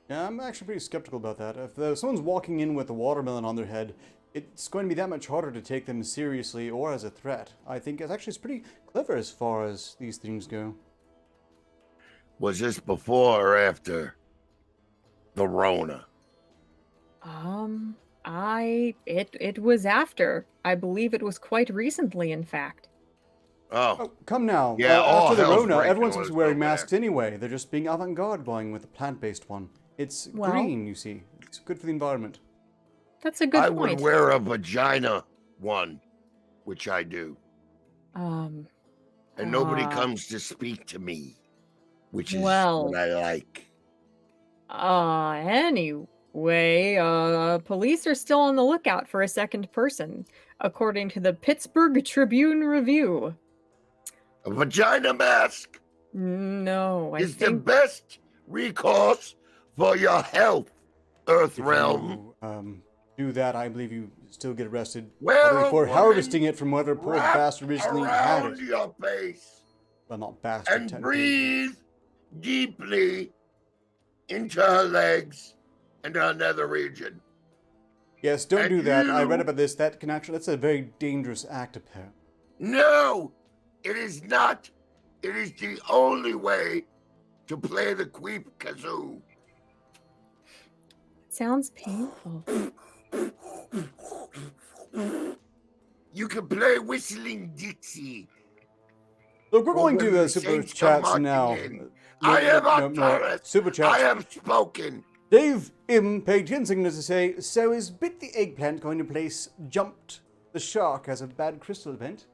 Yeah, I'm actually pretty skeptical about that. If someone's walking in with a watermelon on their head, it's going to be that much harder to take them seriously or as a threat. I think it's pretty clever as far as these things go.
Was this before or after the Rona?
It was after. I believe it was quite recently, in fact.
Oh, come now.
Yeah, all
after the
hell's
Rona,
breaking
everyone's
loose
wearing
over
masks
there.
anyway. They're just being avant-garde going with the plant-based one. It's
Well-
green, you see. It's good for the environment.
That's a good
I
point.
would wear a vagina one, which I do.
Um,
And nobody
uh,
comes to speak to me, which is
well-
what I like.
Anyway, police are still on the lookout for a second person, according to the Pittsburgh Tribune Review.
A vagina mask
No, I
is the
think
best recourse for your health, Earth
If
Realm.
you do that, I believe you still get arrested
Wear
probably
a
for
woman
harvesting it from whoever poor
Wrap
bastard originally had
around
it.
your face
Well, not bastard,
and
technically.
breathe deeply into her legs and her nether region.
Yes, don't
and
do that. I read
you-
about this. That's a very dangerous act, apparently.
No, it is not. It is the only way to play the queep kazoo.
sounds painful.
You can play whistling Dixie.
Look, we're
Well,
going
when
to
the
super
Saints
chats
come
now.
marching in, I am authority.
Super
I
chats.
have spoken.
Dave M. paid 10 signals to say, so is Bit the Eggplant going to place Jumped the Shark as a bad crystal event?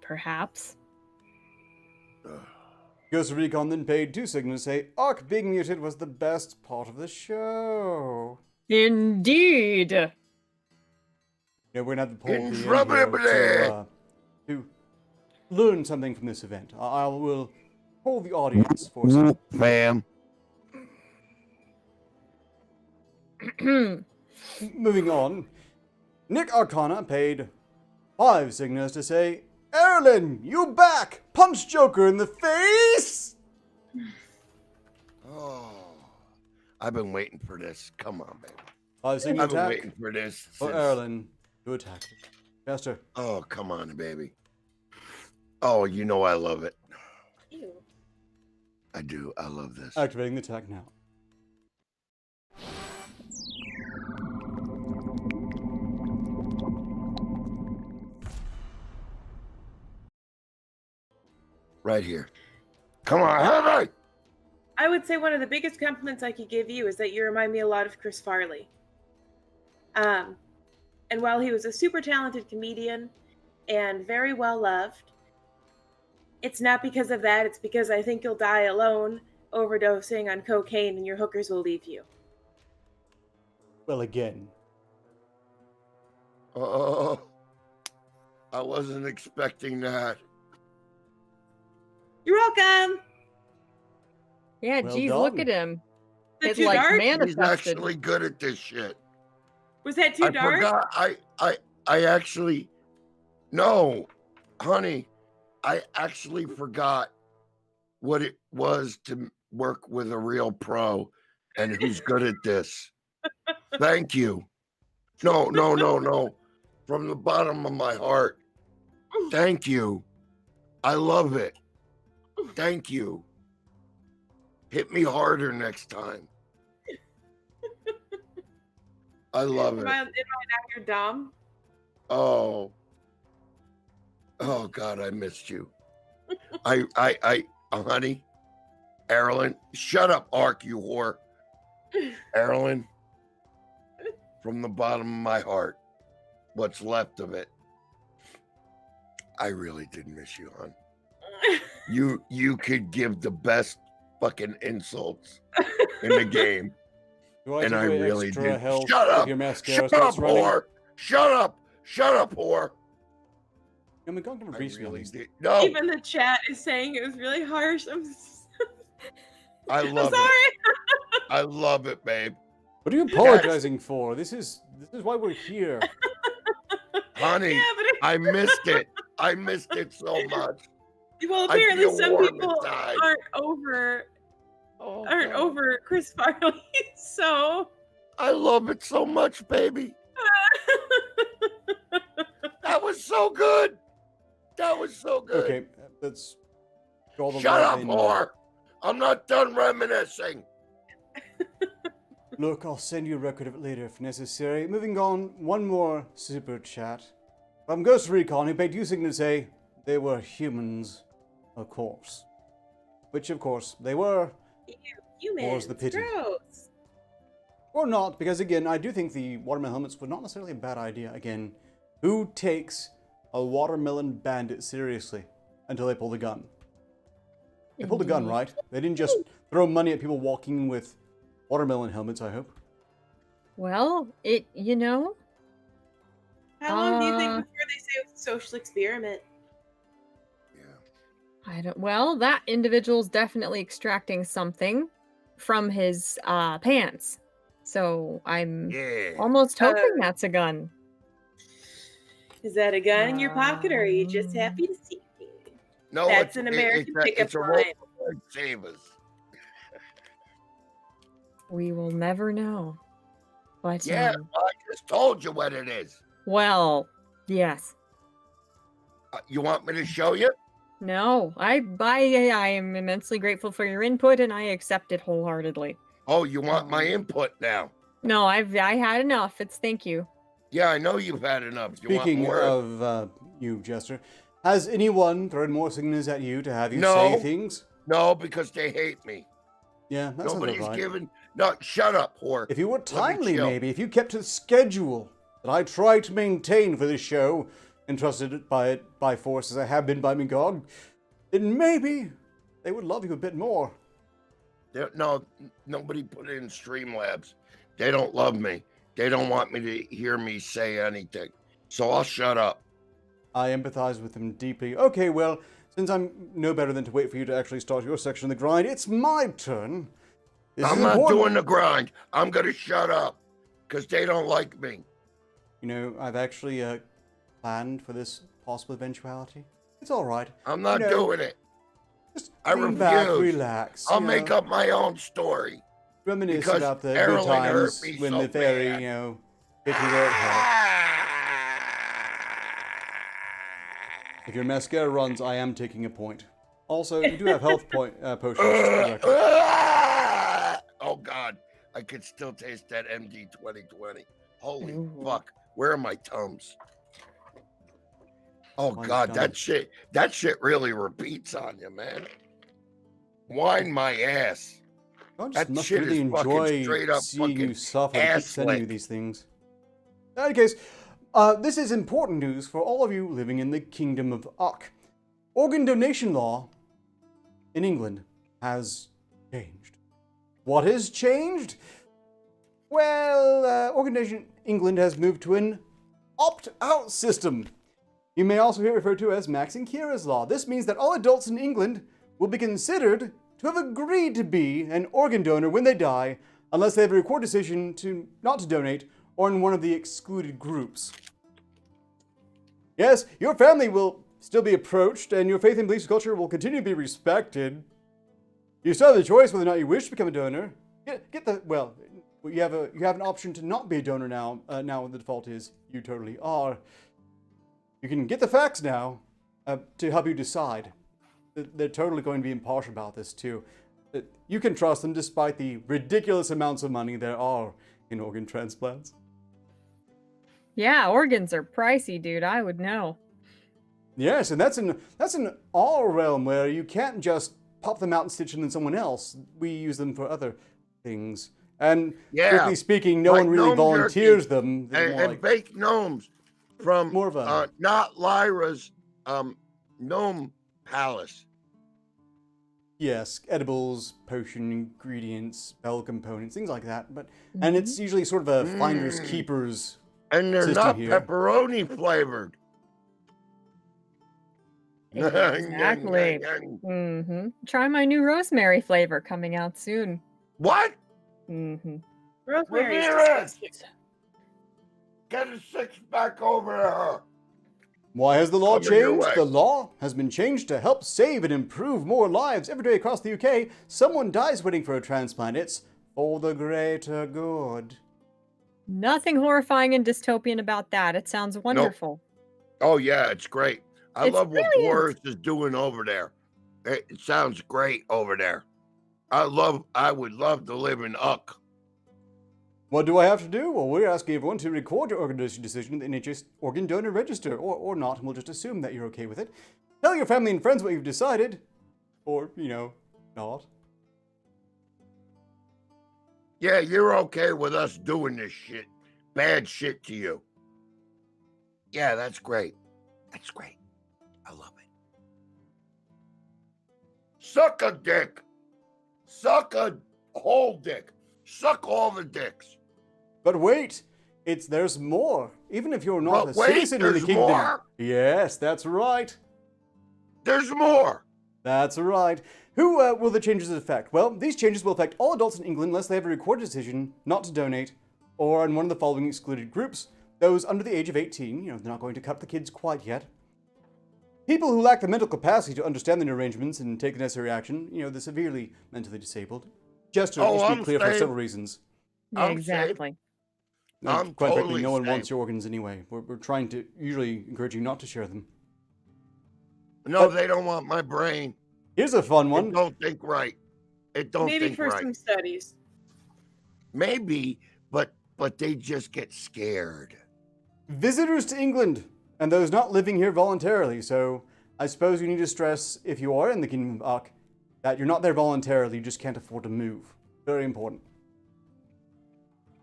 Perhaps.
Ghost Recon then paid 2 signals to say, Ark being muted was the best part of the show.
Indeed.
Yeah, we're going to have to pull the end
Improbably.
here to learn something from this event. I will poll the audience for some.
Fam.
Moving on, Nick Arcana paid 5 signals to say, Erlen, you back! Punch Joker in the face!
Oh, I've been waiting for this. Come on, baby.
5 signal
I've been
attack
waiting for this.
for
since-
Erlen to attack. Caster.
Oh, come on, baby. Oh, you know I love it.
Ew.
I do. I love this.
Activating the attack now.
Right here. Come on, Heavy!
I would say one of the biggest compliments I could give you is that you remind me a lot of Chris Farley. And while he was a super talented comedian and very well loved, it's not because of that. It's because I think you'll die alone, overdosing on cocaine, and your hookers will leave you.
Well, again.
Oh, I wasn't expecting that.
You're welcome.
Yeah,
Well
geez, look
done.
at him.
Was
It's
that too
like
dark?
He's
manifested.
actually good at this shit.
Was that too
I
dark?
forgot. I actually, no, honey, I actually forgot what it was to work with a real pro and who's good at this. Thank you. No. From the bottom of my heart. Thank you. I love it. Thank you. Hit me harder next time. I love
Am
it.
I not your dom?
Oh God, I missed you. Honey, Erilyn, shut up, Ark, you whore. Erilyn, from the bottom of my heart, what's left of it, I really did miss you, hon. You could give the best fucking insults in the game.
Do
And
take
I
away
really
extra
did.
health
Shut
if
up!
Your mascara
Shut up,
starts running?
whore! Shut up, whore!
Magog never
I
briefs me on
really
these.
did. No,
Even the chat is saying it was really harsh.
I
I'm
love
sorry.
it. I love it, babe.
What are you apologizing for? This is why we're here.
Honey,
Yeah, but
I missed it. I missed it so much.
well,
I
apparently
feel
some
warm
people
inside.
aren't over Chris Farley. So
I love it so much, baby. That was so good. That was so good.
Okay, let's draw the
Shut
line
up,
in.
whore. I'm not done reminiscing.
Look, I'll send you a record of it later if necessary. Moving on, one more super chat. From Ghost Recon, who paid you something to say they were humans, of course. Which, of course, they were.
humans.
More's the pity.
Gross.
Or not, because again, I do think the watermelon helmets were not necessarily a bad idea. Again, who takes a watermelon bandit seriously until they pull the gun? They pulled a gun, right? They didn't just throw money at people walking with watermelon helmets, I hope.
Well,
How long do you think before they say it was a social experiment?
Yeah.
well, that individual's definitely extracting something from his pants. So I'm almost hoping that's a gun.
Is that a gun in your pocket, or are you just happy to see me?
No,
That's an American pickup
it's a
line.
savers.
We will never know. But
Yeah, I just told you what it is.
well, yes.
You want me to show you?
No, I am immensely grateful for your input, and I accept it wholeheartedly.
Oh, you want my input now?
No, I had enough. Thank you.
Yeah, I know you've had enough. You
Speaking
want more?
of you, Jester, has anyone thrown more signals at you to have you say things?
No, because they hate me.
Yeah, that's
Nobody's
right.
given. No, shut up, whore.
If you were timely,
chill.
maybe, if you kept to the schedule that I try to maintain for this show, entrusted by force as I have been by Magog, then maybe they would love you a bit more.
No, nobody put it in Streamlabs. They don't love me. They don't want me to hear me say anything. So I'll shut up.
I empathize with them deeply. Okay, well, since I'm no better than to wait for you to actually start your section of the grind, it's my turn.
I'm not doing the grind. I'm going to shut up because they don't like me.
You know, I've actually planned for this possible eventuality. It's all right.
I'm not doing it.
Just
I
lean back,
refuse.
relax.
I'll make up my own story.
Reminisce
because
about the
Errol
good
ain't hurt
times
me
when
so
the fairy,
bad.
hit you where it hurt. If your mascara runs, I am taking a point. Also, you do have health potions.
Oh God, I could still taste that MD 2020. Holy fuck, where are my Tums? Oh God, that shit really repeats on you, man. Wine my ass.
I
That
must
shit
really
is fucking
enjoy
straight up
seeing you
fucking
suffer and keep
ass
sending you
lick.
these things. In any case, this is important news for all of you living in the Kingdom of Uck. Organ donation law in England has changed. What has changed? Well, Organ donation England has moved to an opt-out system. You may also hear it referred to as Max and Kira's law. This means that all adults in England will be considered to have agreed to be an organ donor when they die, unless they have a record decision not to donate or in one of the excluded groups. Yes, your family will still be approached, and your faith and beliefs and culture will continue to be respected. You still have the choice whether or not you wish to become a donor. You have an option to not be a donor now. Now the default is you totally are. You can get the facts now to help you decide. They're totally going to be impartial about this too. You can trust them despite the ridiculous amounts of money there are in organ transplants.
Yeah, organs are pricey, dude. I would know.
Yes, and that's in our realm where you can't just pop them out and stitch them in someone else. We use them for other things. And strictly speaking, no one really volunteers them.
And baked gnomes from
more of a
not Lyra's gnome palace.
Yes, edibles, potion ingredients, spell components, things like that. And it's usually sort of a finders keepers.
And they're
system
not
here.
pepperoni flavored.
Exactly. Try my new rosemary flavor coming out soon.
What?
Rosemary is
Ramirez!
disgusting.
Get a six-pack over to her.
Why has the law
Coming your
changed?
way.
The law has been changed to help save and improve more lives. Every day across the UK, someone dies waiting for a transplant. It's for the greater good.
Nothing horrifying and dystopian about that. It sounds wonderful.
Oh, yeah, it's great. I
It's
love what
brilliant.
Boris is doing over there. It sounds great over there. I would love to live in Uck.
What do I have to do? Well, we're asking everyone to record your organ donation decision in the NHS Organ Donor Register, or not, and we'll just assume that you're okay with it. Tell your family and friends what you've decided. Or, not.
Yeah, you're okay with us doing this shit. Bad shit to you. Yeah, that's great. That's great. I love it. Suck a dick. Suck a whole dick. Suck all the dicks.
But wait, there's more. Even if you're not
But
a
wait,
citizen in the
there's
kingdom.
more?
Yes, that's right.
There's more.
That's right. Who will the changes affect? Well, these changes will affect all adults in England unless they have a recorded decision not to donate, or in one of the following excluded groups. Those under the age of 18, they're not going to cut the kids quite yet. People who lack the mental capacity to understand the new arrangements and take the necessary action, the severely mentally disabled. Just to
Oh,
be
I'm
clear for
saying-
several reasons.
Yeah,
I'm
exactly.
I'm
Quite frankly,
totally
no one
safe.
wants your organs anyway. We're trying to usually encourage you not to share them.
No, they don't want my brain.
Here's a fun
It
one.
don't think right. It don't
Maybe
think
for
right.
some studies.
Maybe, but they just get scared.
Visitors to England and those not living here voluntarily. So I suppose you need to stress, if you are in the Kingdom of Uck, that you're not there voluntarily, you just can't afford to move. Very important.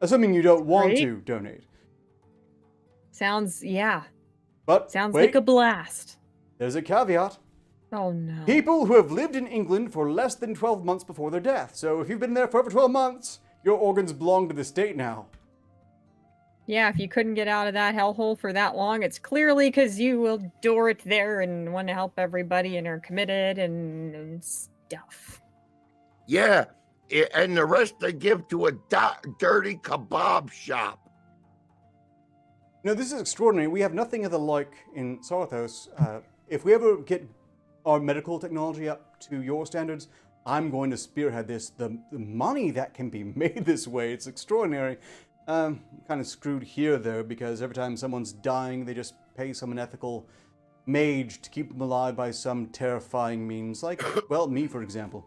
Assuming you don't want
Great.
to donate.
Sounds
But
sounds
wait,
like a blast.
there's a caveat.
Oh no.
People who have lived in England for less than 12 months before their death. So if you've been there for over 12 months, your organs belong to the state now.
Yeah, if you couldn't get out of that hellhole for that long, it's clearly because you adore it there and want to help everybody and are committed and stuff.
Yeah, and the rest they give to a dirty kebab shop.
This is extraordinary. We have nothing of the like in Sarthos. If we ever get our medical technology up to your standards, I'm going to spearhead this. The money that can be made this way, it's extraordinary. Kind of screwed here, though, because every time someone's dying, they just pay some unethical mage to keep them alive by some terrifying means. Like, well, me, for example.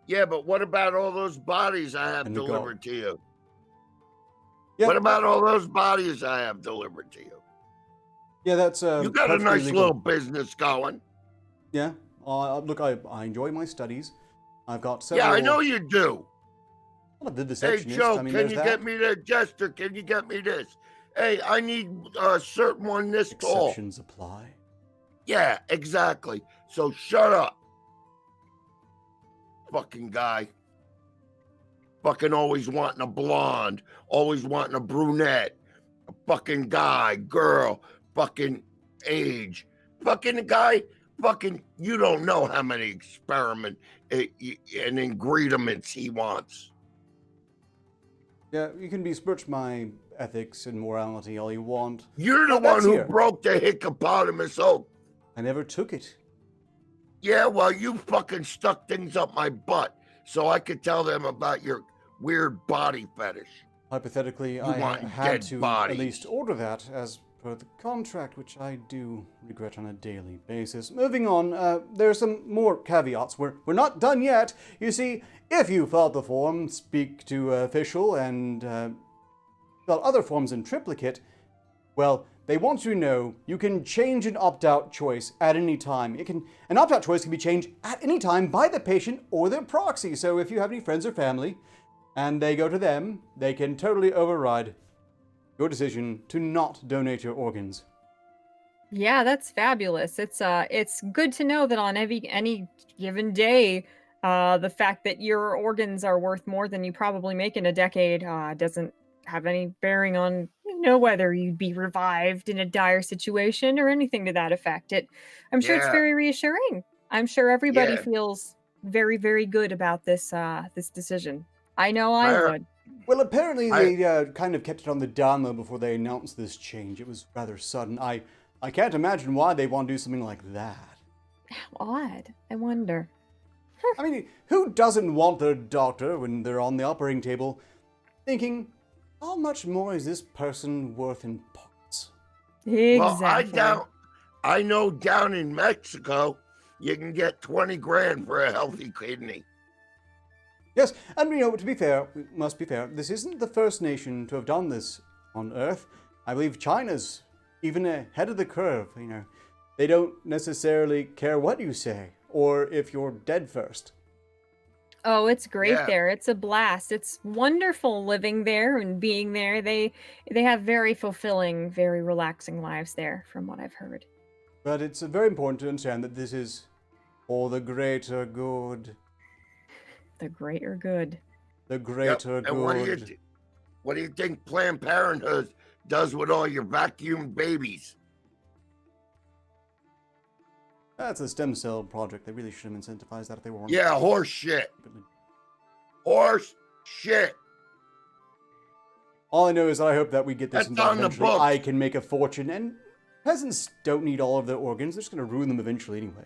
Yeah, but what about all those bodies I have
And the
delivered to you?
Yeah,
What about all those bodies I have delivered to you?
Yeah, that's
You got a
perfectly
nice
legal.
little business going.
Yeah. Look, I enjoy my studies. I've got several.
Yeah, I know you do.
Well, the
Hey,
deceptionist.
Joe,
I mean,
can
there's
you
that.
get me that? Jester, can you get me this? Hey, I need a certain one this tall.
Exceptions apply.
Yeah, exactly. So shut up. Fucking guy. Fucking always wanting a blonde. Always wanting a brunette. A fucking guy, girl, fucking age. Fucking guy, fucking, you don't know how many experiment and ingredients he wants.
Yeah, you can besmirch my ethics and morality all you want.
You're the
Well,
one
that's
who
here.
broke the hippopotamus oak.
I never took it.
Yeah, well, you fucking stuck things up my butt so I could tell them about your weird body fetish.
Hypothetically, I
want
had
dead
to
bodies.
at least order that as per the contract, which I do regret on a daily basis. Moving on, there are some more caveats. We're not done yet. You see, if you fill out the form, speak to official, and fill out other forms in triplicate, well, they want you to know you can change an opt-out choice at any time. An opt-out choice can be changed at any time by the patient or their proxy. So if you have any friends or family, and they go to them, they can totally override your decision to not donate your organs.
Yeah, that's fabulous. It's good to know that on any given day, the fact that your organs are worth more than you probably make in a decade doesn't have any bearing on know whether you'd be revived in a dire situation or anything to that effect. I'm sure it's
Yeah.
very reassuring. I'm sure everybody
Yeah.
feels very, very good about this this decision. I know I
Fire.
would.
Well, apparently they kind of kept it on the down low before they announced this change. It was rather sudden. I can't imagine why they want to do something like that.
Odd. I wonder.
I mean, who doesn't want their doctor when they're on the operating table thinking, how much more is this person worth in parts?
Exactly.
Well, I know down in Mexico, you can get 20 grand for a healthy kidney.
Yes, and you know, to be fair, we must be fair, this isn't the first nation to have done this on Earth. I believe China's even ahead of the curve, you know. They don't necessarily care what you say, or if you're dead first.
Oh, it's great
Yeah.
there. It's a blast. It's wonderful living there and being there. They have very fulfilling, very relaxing lives there, from what I've heard.
But it's very important to understand that this is for the greater good.
The greater good.
The greater
And
good.
what do you think Planned Parenthood does with all your vacuum babies?
That's a stem cell project. They really should have incentivized that if they weren't.
Yeah, horse shit. Horse shit.
All I know is I hope that we get this
That's on the
eventually.
books.
I can make a fortune, and peasants don't need all of their organs. They're just going to ruin them eventually anyway.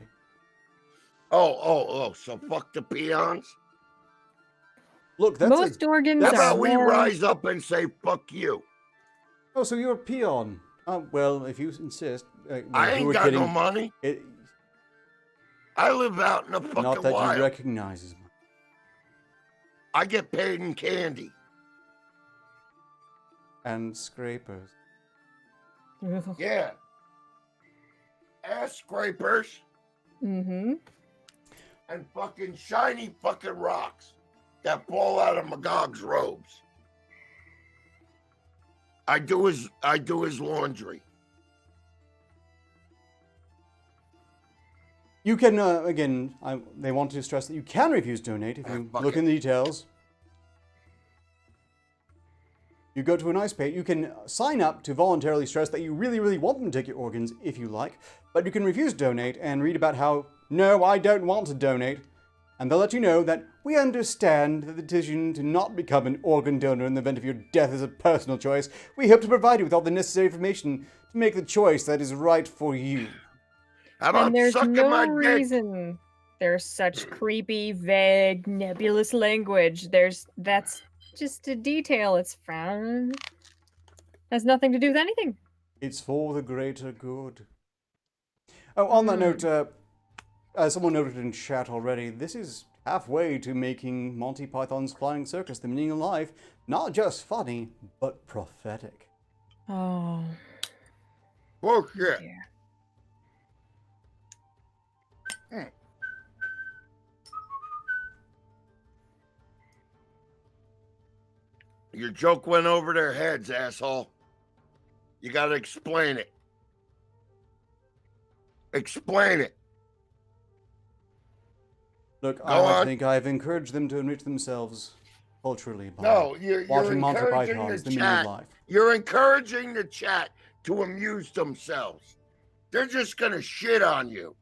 Oh, so fuck the peons?
Look, that's
Most organs
How
are
about we
more...
rise up and say fuck you?
Oh, so you're a peon. Well, if you insist.
I
who
ain't
are
got
kidding,
no money. I live out in the fucking
not that
wild.
you recognize as much.
I get paid in candy.
And scrapers.
Yeah. Ass scrapers
Mm-hmm.
and fucking shiny fucking rocks that fall out of Magog's robes. I do his laundry.
You can, again, they want to stress that you can refuse to donate if you look in the details. You go to a nice page. You can sign up to voluntarily stress that you really, really want them to take your organs if you like, but you can refuse to donate and read about how, no, I don't want to donate. And they'll let you know that we understand that the decision to not become an organ donor in the event of your death is a personal choice. We hope to provide you with all the necessary information to make the choice that is right for you.
How about
And there's
sucking
no
my dick?
reason there's such creepy, vague, nebulous language. That's just a detail. It's found. Has nothing to do with anything.
It's for the greater good. Oh, on that note, as someone noted in chat already, this is halfway to making Monty Python's Flying Circus, The Meaning of Life, not just funny, but prophetic.
Oh.
Bullshit.
Dear.
Your joke went over their heads, asshole. You got to explain it. Explain it.
Look,
Go
I
on.
think I've encouraged them to enrich themselves culturally by
No, you're
watching Monty
encouraging
Python's
the
The Meaning of
chat.
Life.
You're encouraging the chat to amuse themselves. They're just going to shit on you.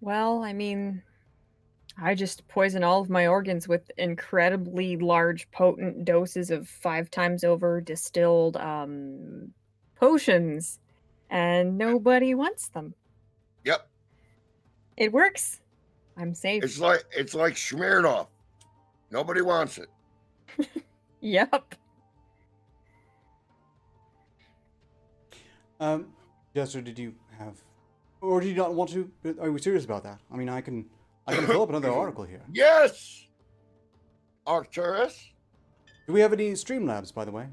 Well, I mean, I just poison all of my organs with incredibly large, potent doses of 5 times over distilled potions, and nobody wants them.
Yep.
It works. I'm safe.
It's like Smirnoff. Nobody wants it.
Yep.
Jester, did you have, or do you not want to? Are we serious about that? I mean, I can fill up another article here.
Yes. Arcturus.
Do we have any Streamlabs, by the way?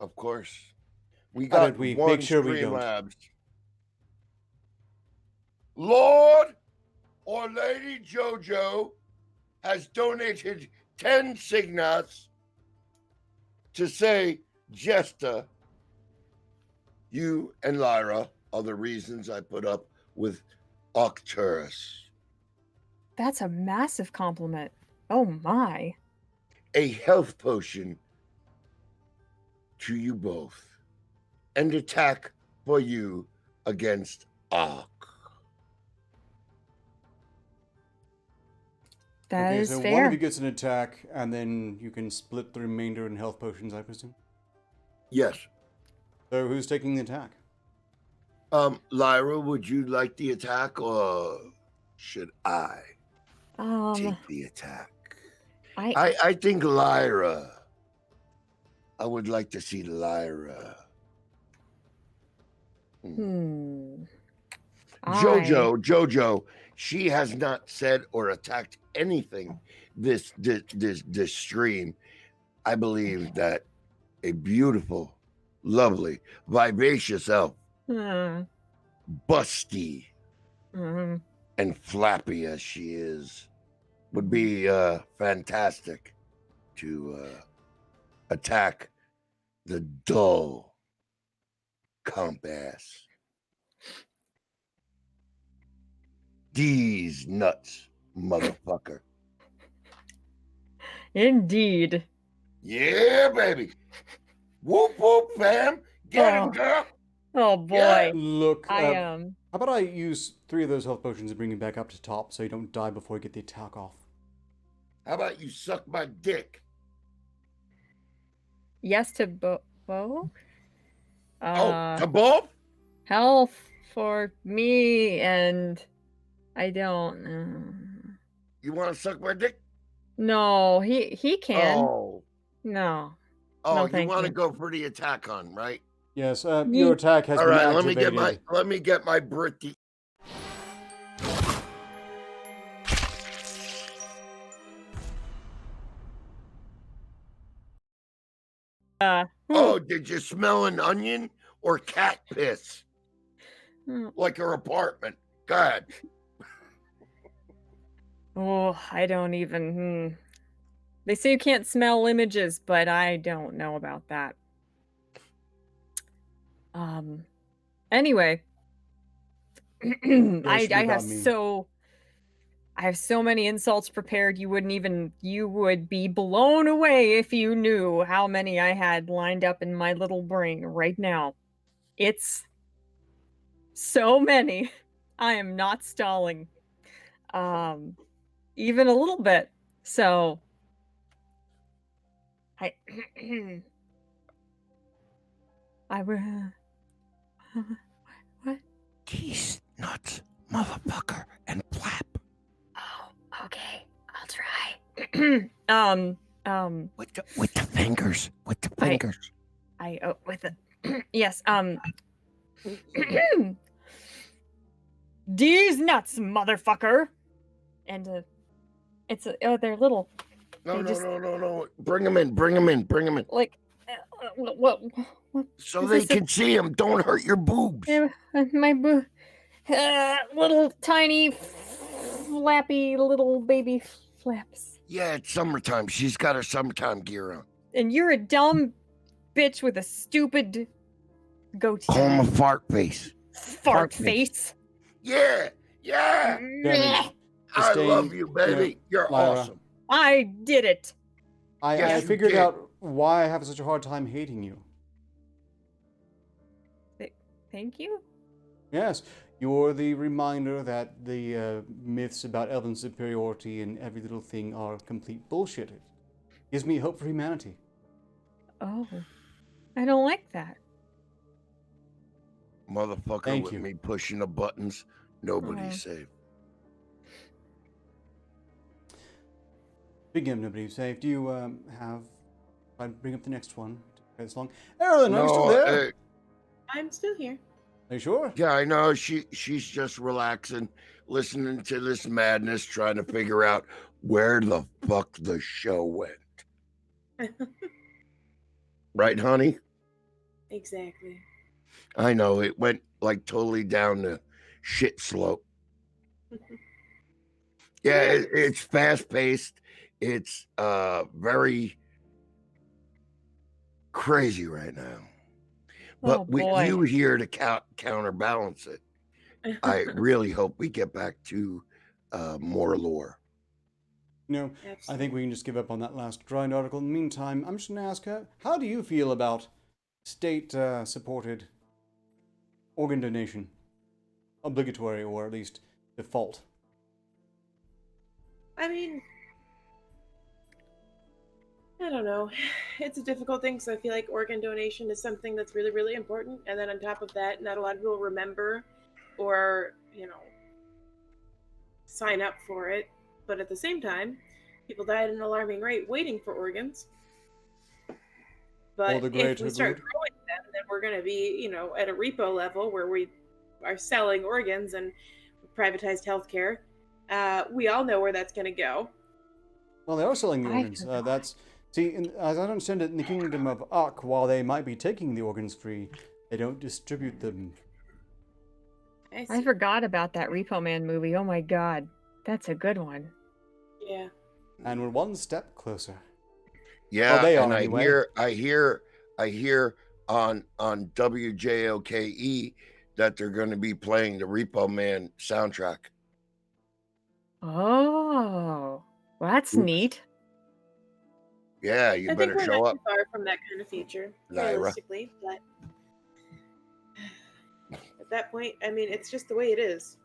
Of course. We
How
got
did we
one
make sure we don't?
Streamlabs. Lord or Lady Jojo has donated 10 signats to say, Jester, you and Lyra are the reasons I put up with Arcturus.
That's a massive compliment. Oh my.
A health potion to you both. And attack for you against Ark.
That
Okay,
is
so
fair.
one of you gets an attack, and then you can split the remainder in health potions, I presume.
Yes.
So who's taking the attack?
Lyra, would you like the attack, or should I take the attack? I think Lyra. I would like to see Lyra. Jojo, she has not said or attacked anything this stream. I believe that a beautiful, lovely, vivacious elf, busty and flappy as she is, would be fantastic to attack the dull comp ass. These nuts, motherfucker.
Indeed.
Yeah, baby. Whoop, whoop, fam. Get him, girl.
Oh, boy.
Yeah.
Look,
I
how about I use 3 of those health potions and bring you back up to top so you don't die before you get the attack off?
How about you suck my dick?
Yes to both?
To both?
Health for me, and I don't.
You want to suck my dick?
No, he can.
Oh.
No.
Oh,
No,
you
thank
want to
you.
go for the attack on, right?
Yes, your attack has
All
been
right,
activated.
let me get my Britty. Oh, did you smell an onion or cat piss? Like her apartment. Go ahead.
Oh, I don't even. They say you can't smell images, but I don't know about that. Anyway, I have so many insults prepared. You would be blown away if you knew how many I had lined up in my little brain right now. It's so many. I am not stalling. Even a little bit. So I what?
These nuts, motherfucker, and flap.
Oh, okay. I'll try.
With the fingers. With the fingers.
With the yes. These nuts, motherfucker. And they're little.
No. Bring them in.
Like, what?
So they can see them. Don't hurt your boobs.
My little tiny flappy little baby flaps.
Yeah, it's summertime. She's got her summertime gear on.
And you're a dumb bitch with a stupid goatee.
Call him a fart face.
Fart face?
Yeah. I love you, baby. You're
Lyra.
awesome.
I did it.
I figured out why I have such a hard time hating you.
Thank you?
Yes, you're the reminder that the myths about elven superiority and every little thing are complete bullshit. It gives me hope for humanity.
Oh, I don't like that.
Motherfucker,
Thank
with
you.
me pushing the buttons, nobody's safe. Speaking
of nobody safe, do you I bring up the next one? It's long. Erin, are you still there?
I'm still here.
Are you sure?
Yeah, I know. She's just relaxing, listening to this madness, trying to figure out where the fuck the show went. Right, honey?
Exactly.
I know. It went like totally down the shit slope. Yeah, it's fast paced. It's very crazy right now. But with you here to counterbalance it, I really hope we get back to more lore.
No, I think we can just give up on that last grind article. In the meantime, I'm just going to ask her, how do you feel about state-supported organ donation? Obligatory, or at least default.
I mean, I don't know. It's a difficult thing, so I feel like organ donation is something that's really, really important. And then on top of that, not a lot of people remember or, sign up for it. But at the same time, people die at an alarming rate waiting for organs. But if we start growing them, then we're going to be, at a repo level where we are selling organs and privatized healthcare. We all know where that's going to go.
Well, they are selling the organs. As I understand it, in the kingdom of Ak, while they might be taking the organs free, they don't distribute them.
I forgot about that Repo Man movie. Oh my god, that's a good one.
Yeah.
And we're one step closer.
Yeah,
well, they
and
are anyway.
I hear on WJOKE that they're going to be playing the Repo Man soundtrack.
Oh, well, that's neat.
Yeah, you better show up.
I think we're not too far from that kind of future, realistically. But at that point, I mean, it's just the way it is.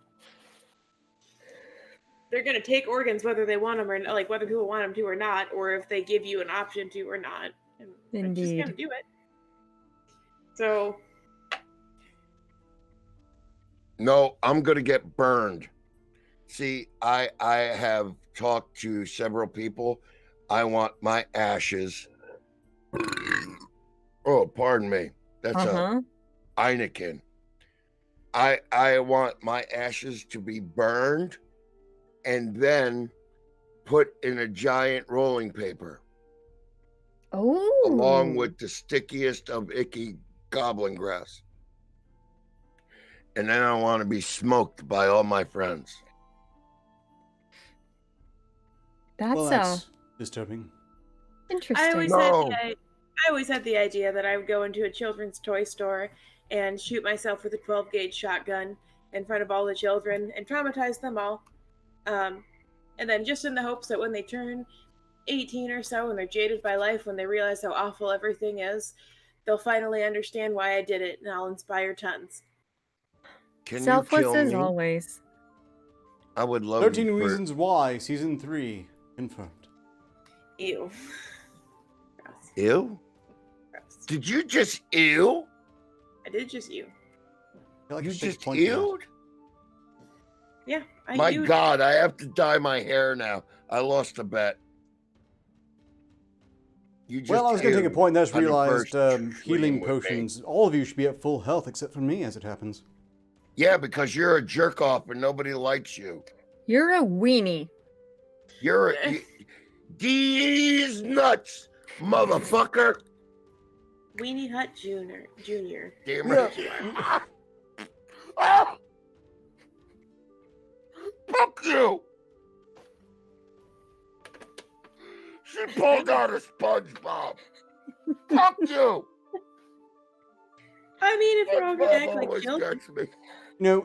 They're going to take organs whether they want them or not, like whether people want them to or not, or if they give you an option to or not. And they're just going to do it. So.
No, I'm going to get burned. See, I have talked to several people. I want my ashes. Oh, pardon me. That's a Heineken. I want my ashes to be burned and then put in a giant rolling paper.
Oh.
Along with the stickiest of icky goblin grass. And then I want to be smoked by all my friends.
That's disturbing.
Interesting.
I always had the idea that I would go into a children's toy store and shoot myself with a 12-gauge shotgun in front of all the children and traumatize them all. And then just in the hopes that when they turn 18 or so and they're jaded by life, when they realize how awful everything is, they'll finally understand why I did it, and I'll inspire tons.
Selfless as always.
I would love
13 Reasons Why, Season 3, confirmed.
Ew.
Gross. Ew?
Gross.
Did you just ew?
I did just ew.
Like
you just ewed?
Yeah, I
My
ewed.
God, I have to dye my hair now. I lost a bet.
Well, I was going to take a point. I just realized healing potions. All of you should be at full health except for me, as it happens.
Yeah, because you're a jerk off and nobody likes you.
You're a weenie.
You're a... These nuts, motherfucker.
Weenie Hut Junior.
Damn right. Ah! Fuck you. She pulled out a SpongeBob. Fuck you.
I mean, if we're all going to act like children.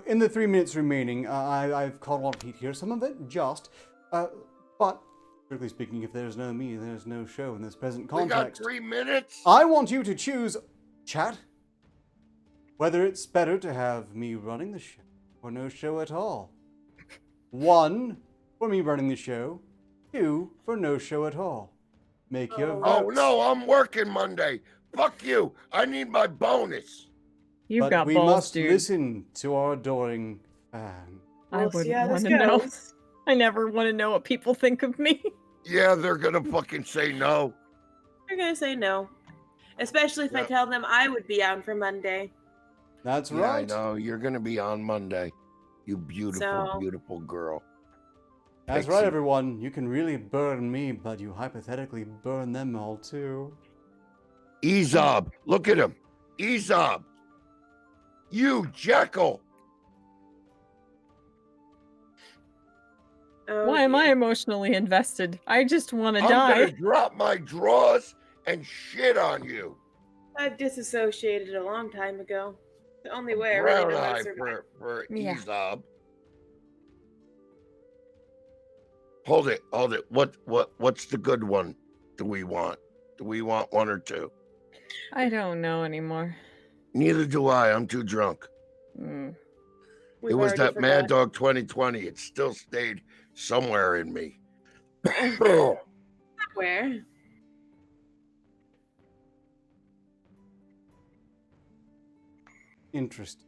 In the 3 minutes remaining, I've caught a lot of heat here. Some of it just, but strictly speaking, if there's no me, there's no show in this present context.
We got 3 minutes.
I want you to choose, chat, whether it's better to have me running the show or no show at all. 1, for me running the show. 2, for no show at all. Make your votes.
Oh, no, I'm working Monday. Fuck you. I need my bonus.
You've got
we
balls,
must
dude.
listen to our adoring fan.
I wouldn't want to know. I never want to know what people think of me.
Yeah, they're going to fucking say no.
They're going to say no. Especially if I tell them I would be on for Monday.
That's right.
I know. You're going to be on Monday. You beautiful, beautiful girl.
That's right, everyone. You can really burn me, but you hypothetically burn them all, too.
Ezob. Look at him. Ezob. You jackal.
Why am I emotionally invested? I just want to die.
I'm going to drop my drawers and shit on you.
I've disassociated a long time ago. The only way I really know how to survive.
For Ezob. Hold it. What's the good one? Do we want one or two?
I don't know anymore.
Neither do I. I'm too drunk.
Mm.
It was that Mad Dog 2020. It still stayed somewhere in me.
Where?
Interesting.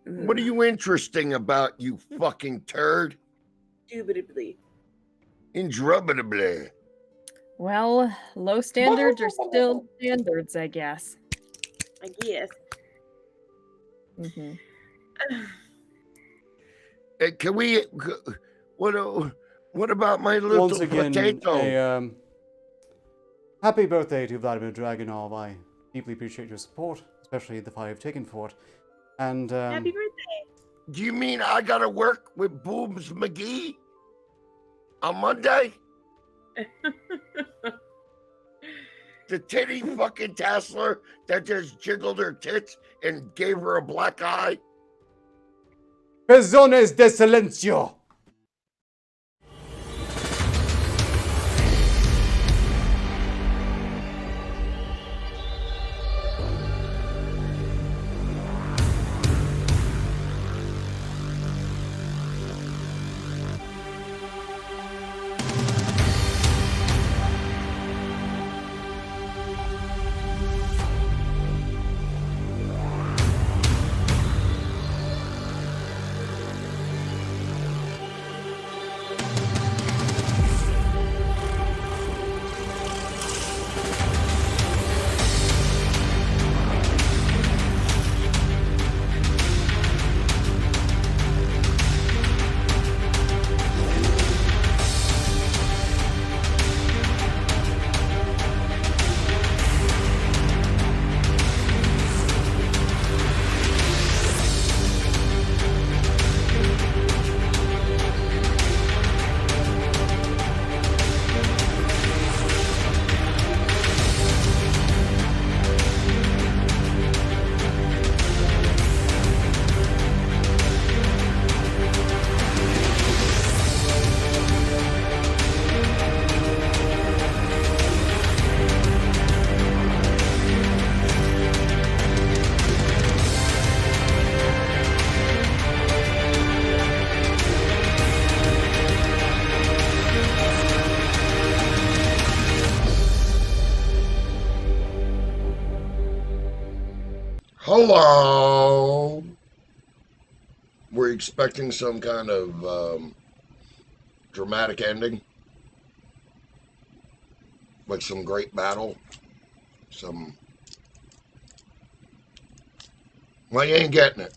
What are you interesting about, you fucking turd?
Indubitably.
Indubitably.
Well, low standards are still standards, I guess.
I guess.
Mm-hmm.
Can we? What about my little
Once again,
potato?
Happy birthday to Vladimir Dragunov. I deeply appreciate your support, especially the fight you've taken for it. And
Happy birthday.
Do you mean I gotta work with Boobs McGee on Monday? The titty fucking tassler that just jiggled her tits and gave her a black eye?
Pezones de silencio!
Hello. We're expecting some kind of dramatic ending, like some great battle. Well, you ain't getting it.